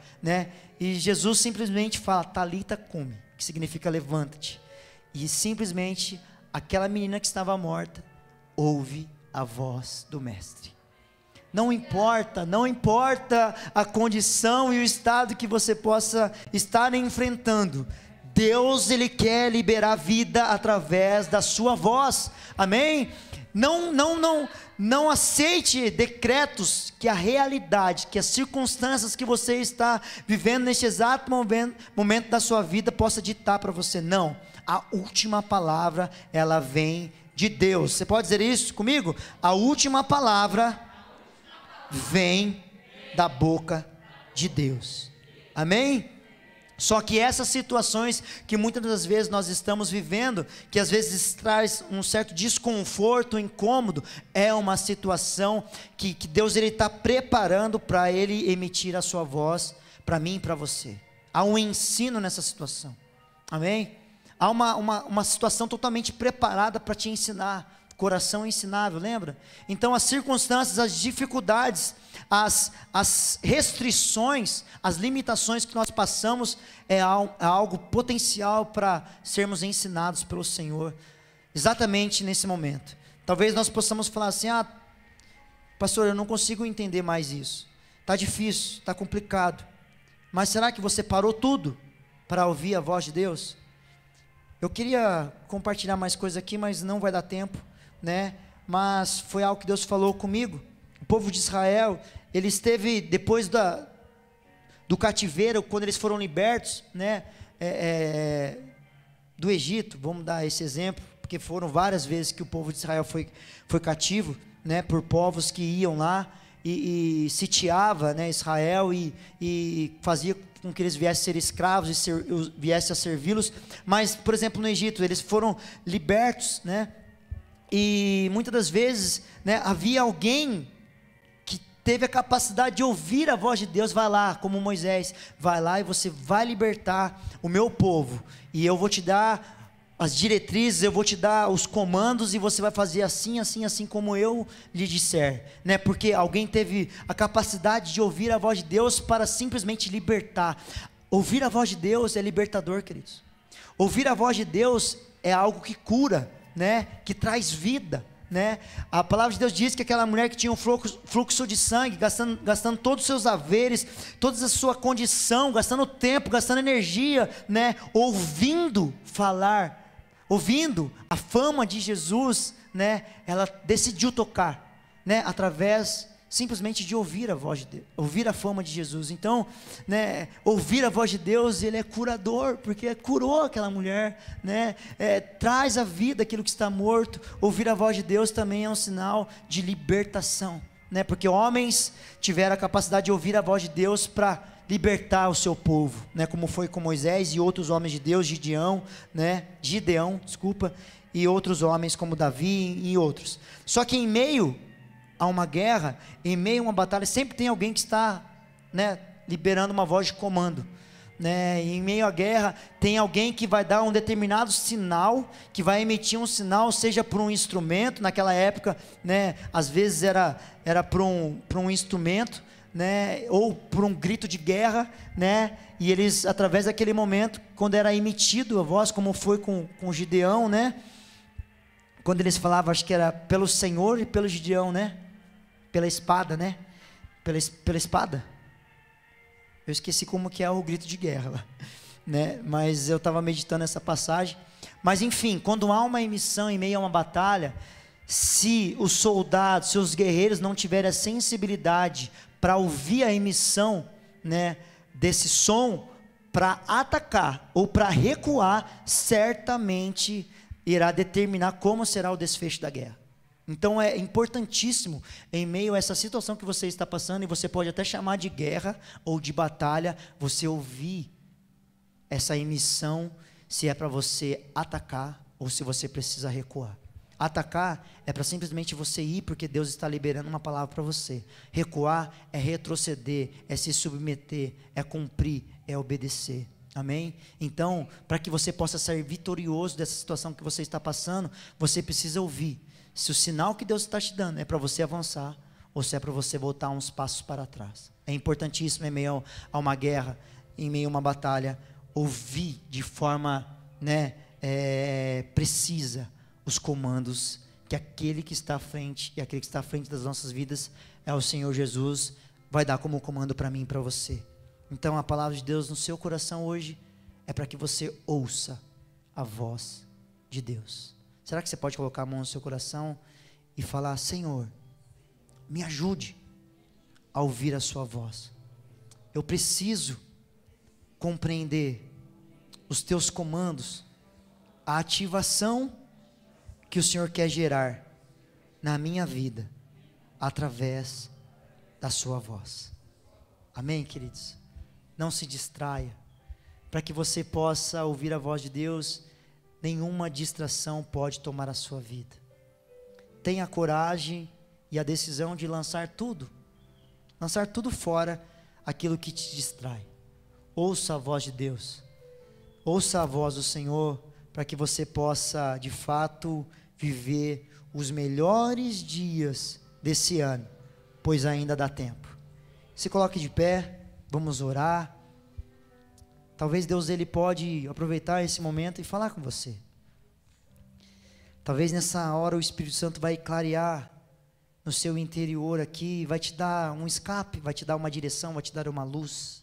E Jesus simplesmente fala: Talita cumi, que significa levanta-te, e simplesmente aquela menina que estava morta ouve a voz do mestre. Não importa a condição e o estado que você possa estar enfrentando, Deus, ele quer liberar vida através da sua voz, amém? Não aceite decretos que a realidade, que as circunstâncias que você está vivendo neste exato momento da sua vida possa ditar para você. Não, a última palavra, ela vem de Deus. Você pode dizer isso comigo? A última palavra vem da boca de Deus, amém? Só que essas situações que muitas das vezes nós estamos vivendo, que às vezes traz um certo desconforto, incômodo, é uma situação que Deus está preparando para Ele emitir a sua voz para mim e para você. Há um ensino nessa situação, amém? Há uma situação totalmente preparada para te ensinar, coração ensinável, lembra? Então as circunstâncias, as dificuldades, as restrições, as limitações que nós passamos é algo potencial para sermos ensinados pelo Senhor, exatamente nesse momento. Talvez nós possamos falar assim: pastor, eu não consigo entender mais isso, está difícil, está complicado. Mas será que você parou tudo para ouvir a voz de Deus? Eu queria compartilhar mais coisas aqui, mas não vai dar tempo, né? Mas foi algo que Deus falou comigo. O povo de Israel, ele esteve depois do cativeiro, quando eles foram libertos, né? Do Egito, vamos dar esse exemplo, porque foram várias vezes que o povo de Israel foi cativo, né? Por povos que iam lá e sitiava, né, Israel e fazia com que eles viessem a ser escravos e viessem a servi-los. Mas, por exemplo, no Egito, eles foram libertos, né, e muitas das vezes, né, havia alguém que teve a capacidade de ouvir a voz de Deus. Vai lá, como Moisés, vai lá e você vai libertar o meu povo, e eu vou te dar as diretrizes, eu vou te dar os comandos, e você vai fazer assim, assim, assim como eu lhe disser, né? Porque alguém teve a capacidade de ouvir a voz de Deus para simplesmente libertar. Ouvir a voz de Deus é libertador, queridos. Ouvir a voz de Deus é algo que cura, né? Que traz vida, né? A palavra de Deus diz que aquela mulher que tinha um fluxo de sangue, gastando todos os seus haveres, toda a sua condição, gastando tempo, gastando energia, né? Ouvindo falar, ouvindo a fama de Jesus, né, ela decidiu tocar, né, através simplesmente de ouvir a voz de Deus, ouvir a fama de Jesus. Então, né, ouvir a voz de Deus, ele é curador, porque curou aquela mulher, né, traz à vida aquilo que está morto. Ouvir a voz de Deus também é um sinal de libertação, né, porque homens tiveram a capacidade de ouvir a voz de Deus para libertar o seu povo, né, como foi com Moisés e outros homens de Deus, Gideão, e outros homens como Davi e outros. Só que em meio a uma guerra, em meio a uma batalha, sempre tem alguém que está, né, liberando uma voz de comando, né? E em meio à guerra tem alguém que vai dar um determinado sinal, que vai emitir um sinal, seja por um instrumento. Naquela época, né, às vezes era por um instrumento, né, ou por um grito de guerra, né, e eles, através daquele momento, quando era emitido a voz, como foi com Gideão, né, quando eles falavam, acho que era pelo Senhor e pelo Gideão, né, pela espada, né, pela espada, eu esqueci como que é o grito de guerra, né, mas eu estava meditando essa passagem. Mas enfim, quando há uma emissão em meio a uma batalha, se os soldados, se os guerreiros não tiverem a sensibilidade para ouvir a emissão, né, desse som, para atacar ou para recuar, certamente irá determinar como será o desfecho da guerra. Então é importantíssimo, em meio a essa situação que você está passando, e você pode até chamar de guerra ou de batalha, você ouvir essa emissão, se é para você atacar ou se você precisa recuar. Atacar é para simplesmente você ir, porque Deus está liberando uma palavra para você. Recuar é retroceder, é se submeter, é cumprir, é obedecer. Amém? Então, para que você possa sair vitorioso dessa situação que você está passando, você precisa ouvir se o sinal que Deus está te dando é para você avançar ou se é para você voltar uns passos para trás. É importantíssimo, em meio a uma guerra, em meio a uma batalha, ouvir de forma, né, precisa os comandos, que aquele que está à frente, e aquele que está à frente das nossas vidas é o Senhor Jesus, vai dar como comando para mim e para você. Então a palavra de Deus no seu coração hoje é para que você ouça a voz de Deus. Será que você pode colocar a mão no seu coração e falar: Senhor, me ajude a ouvir a sua voz. Eu preciso compreender os teus comandos, a ativação que o Senhor quer gerar na minha vida, através da sua voz. Amém, queridos? Não se distraia. Para que você possa ouvir a voz de Deus, nenhuma distração pode tomar a sua vida. Tenha a coragem e a decisão de lançar tudo fora, aquilo que te distrai. Ouça a voz de Deus, ouça a voz do Senhor, para que você possa de fato viver os melhores dias desse ano, pois ainda dá tempo. Se coloque de pé, vamos orar. Talvez Deus ele pode aproveitar esse momento e falar com você. Talvez nessa hora o Espírito Santo vai clarear no seu interior aqui, vai te dar um escape, vai te dar uma direção, vai te dar uma luz.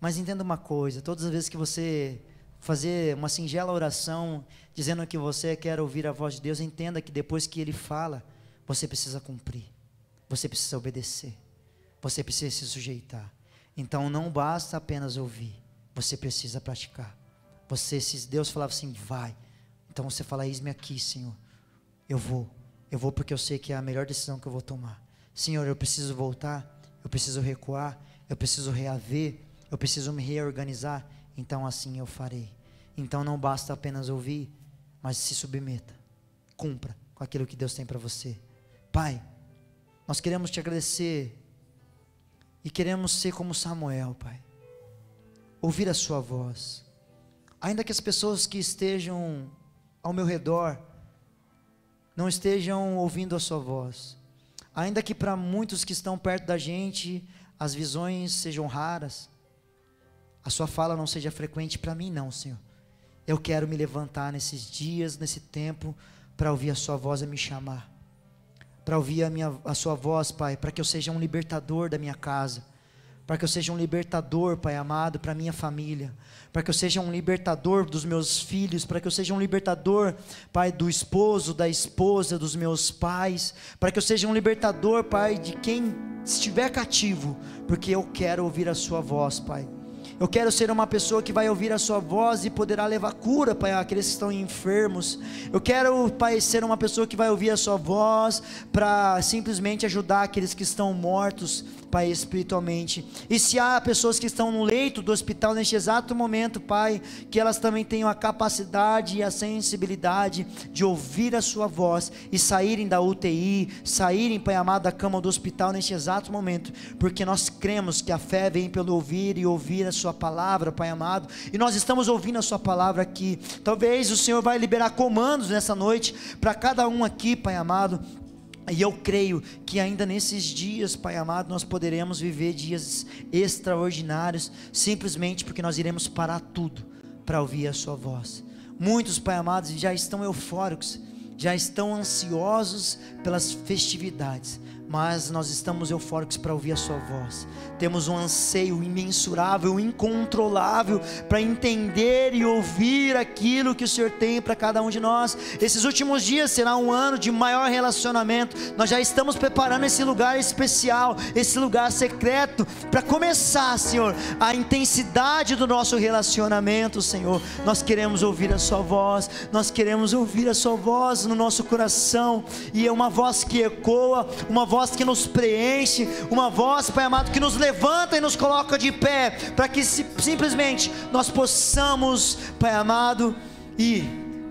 Mas entenda uma coisa, todas as vezes que você fazer uma singela oração, dizendo que você quer ouvir a voz de Deus, entenda que depois que Ele fala, você precisa cumprir, você precisa obedecer, você precisa se sujeitar. Então não basta apenas ouvir, você precisa praticar. Se Deus falava assim, vai, então você fala, eis-me aqui, Senhor, eu vou porque eu sei que é a melhor decisão que eu vou tomar. Senhor, eu preciso voltar, eu preciso recuar, eu preciso reaver, eu preciso me reorganizar, então assim eu farei. Então não basta apenas ouvir, mas se submeta, cumpra com aquilo que Deus tem para você. Pai, nós queremos te agradecer e queremos ser como Samuel, Pai, ouvir a sua voz, ainda que as pessoas que estejam ao meu redor não estejam ouvindo a sua voz, ainda que para muitos que estão perto da gente as visões sejam raras, a sua fala não seja frequente, para mim não, Senhor. Eu quero me levantar nesses dias, nesse tempo, para ouvir a sua voz e me chamar, para ouvir a sua voz, Pai, para que eu seja um libertador da minha casa, para que eu seja um libertador, Pai amado, para minha família, para que eu seja um libertador dos meus filhos, para que eu seja um libertador, Pai, do esposo, da esposa, dos meus pais, para que eu seja um libertador, Pai, de quem estiver cativo, porque eu quero ouvir a sua voz, Pai. Eu quero ser uma pessoa que vai ouvir a sua voz e poderá levar cura, Pai, àqueles que estão enfermos. Eu quero, Pai, ser uma pessoa que vai ouvir a sua voz para simplesmente ajudar aqueles que estão mortos, Pai, espiritualmente. E se há pessoas que estão no leito do hospital neste exato momento, Pai, que elas também tenham a capacidade e a sensibilidade de ouvir a sua voz e saírem da UTI, saírem, Pai amado, da cama do hospital neste exato momento, porque nós cremos que a fé vem pelo ouvir e ouvir a sua palavra, Pai amado, e nós estamos ouvindo a sua palavra aqui. Talvez o Senhor vai liberar comandos nessa noite para cada um aqui, Pai amado. E eu creio que ainda nesses dias, Pai amado, nós poderemos viver dias extraordinários, simplesmente porque nós iremos parar tudo para ouvir a sua voz. Muitos, Pai amado, já estão eufóricos, já estão ansiosos pelas festividades, mas nós estamos eufóricos para ouvir a sua voz. Temos um anseio imensurável, incontrolável, para entender e ouvir aquilo que o Senhor tem para cada um de nós. Esses últimos dias será um ano de maior relacionamento. Nós já estamos preparando esse lugar especial, esse lugar secreto, para começar, Senhor, a intensidade do nosso relacionamento, Senhor. Nós queremos ouvir a sua voz, nós queremos ouvir a sua voz no nosso coração, e é uma voz que ecoa, uma voz que nos preenche, uma voz, Pai amado, que nos levanta e nos coloca de pé, para que simplesmente nós possamos, Pai amado, ir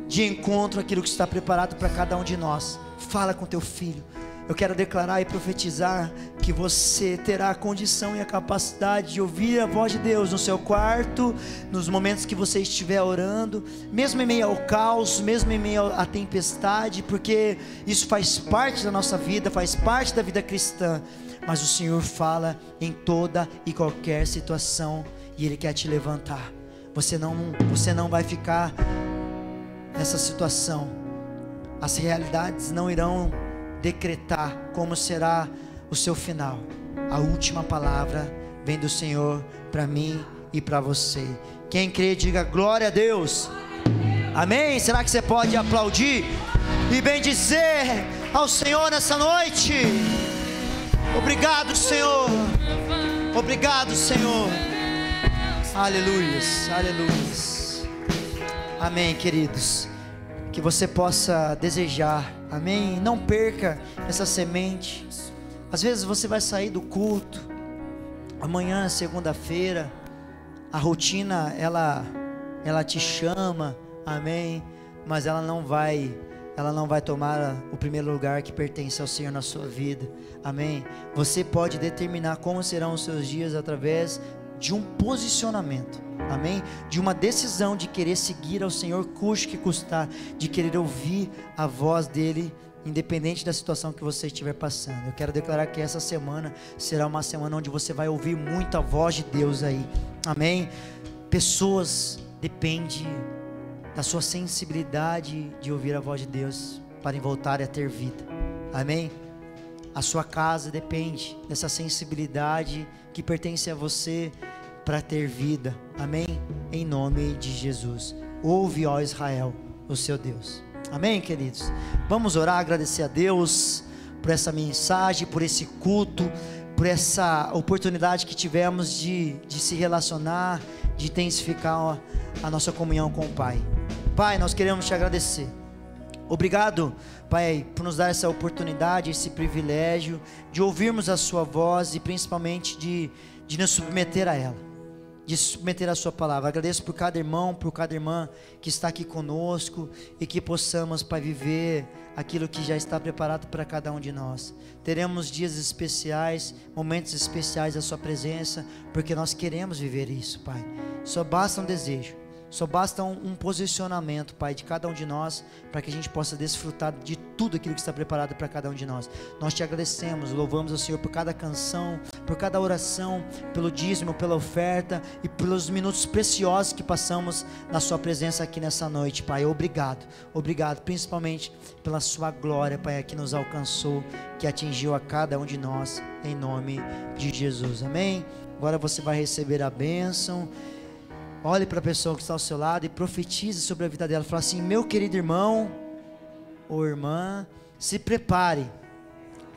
de encontro àquilo que está preparado para cada um de nós. Fala com teu filho. Eu quero declarar e profetizar que você terá a condição e a capacidade de ouvir a voz de Deus no seu quarto, nos momentos que você estiver orando, mesmo em meio ao caos, mesmo em meio à tempestade, porque isso faz parte da nossa vida, faz parte da vida cristã. Mas o Senhor fala em toda e qualquer situação, e Ele quer te levantar. Você não vai ficar nessa situação. As realidades não irão decretar como será o seu final. A última palavra vem do Senhor para mim e para você. Quem crê, diga glória a Deus. Amém? Será que você pode aplaudir e bendizer ao Senhor nessa noite? Obrigado, Senhor. Obrigado, Senhor. Aleluias, aleluias. Amém, queridos. Que você possa desejar, amém? Não perca essa semente. Às vezes você vai sair do culto, amanhã, segunda-feira, a rotina, ela te chama, amém? Mas ela não vai tomar o primeiro lugar que pertence ao Senhor na sua vida, amém? Você pode determinar como serão os seus dias através de um posicionamento, amém? De uma decisão de querer seguir ao Senhor, custe que custar, de querer ouvir a voz dEle, independente da situação que você estiver passando. Eu quero declarar que essa semana será uma semana onde você vai ouvir muito a voz de Deus aí, amém? Pessoas dependem da sua sensibilidade de ouvir a voz de Deus para voltar a ter vida, amém? A sua casa depende dessa sensibilidade que pertence a você para ter vida, amém? Em nome de Jesus. Ouve, ó Israel, o seu Deus. Amém, queridos? Vamos orar, agradecer a Deus por essa mensagem, por esse culto, por essa oportunidade que tivemos de se relacionar, de intensificar a nossa comunhão com o Pai. Pai, nós queremos te agradecer. Obrigado, Pai, por nos dar essa oportunidade, esse privilégio de ouvirmos a sua voz e principalmente de nos submeter a ela, de submeter a sua palavra. Agradeço por cada irmão, por cada irmã que está aqui conosco e que possamos, Pai, viver aquilo que já está preparado para cada um de nós. Teremos dias especiais, momentos especiais da sua presença, porque nós queremos viver isso, Pai. Só basta um desejo, só basta um posicionamento, Pai, de cada um de nós, para que a gente possa desfrutar de tudo aquilo que está preparado para cada um de nós. Nós te agradecemos, louvamos ao Senhor por cada canção, por cada oração, pelo dízimo, pela oferta e pelos minutos preciosos que passamos na sua presença aqui nessa noite, Pai. Obrigado, obrigado, principalmente pela sua glória, Pai, que nos alcançou, que atingiu a cada um de nós, em nome de Jesus, amém? Agora você vai receber a bênção. Olhe para a pessoa que está ao seu lado e profetize sobre a vida dela. Fala assim: meu querido irmão ou irmã, se prepare,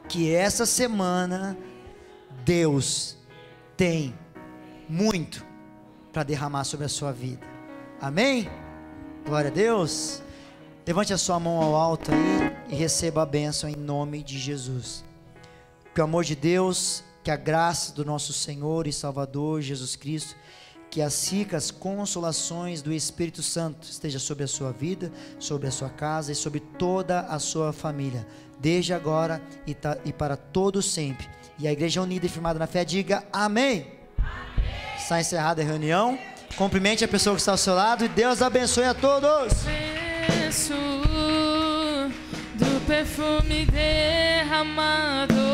que essa semana Deus tem muito para derramar sobre a sua vida. Amém? Glória a Deus. Levante a sua mão ao alto aí e receba a bênção em nome de Jesus. Que o amor de Deus, que a graça do nosso Senhor e Salvador Jesus Cristo, que as ricas consolações do Espírito Santo esteja sobre a sua vida, sobre a sua casa e sobre toda a sua família, desde agora e para todo sempre. E a igreja unida e firmada na fé diga amém. Amém. Está encerrada a reunião. Cumprimente a pessoa que está ao seu lado e Deus abençoe a todos. Do perfume derramado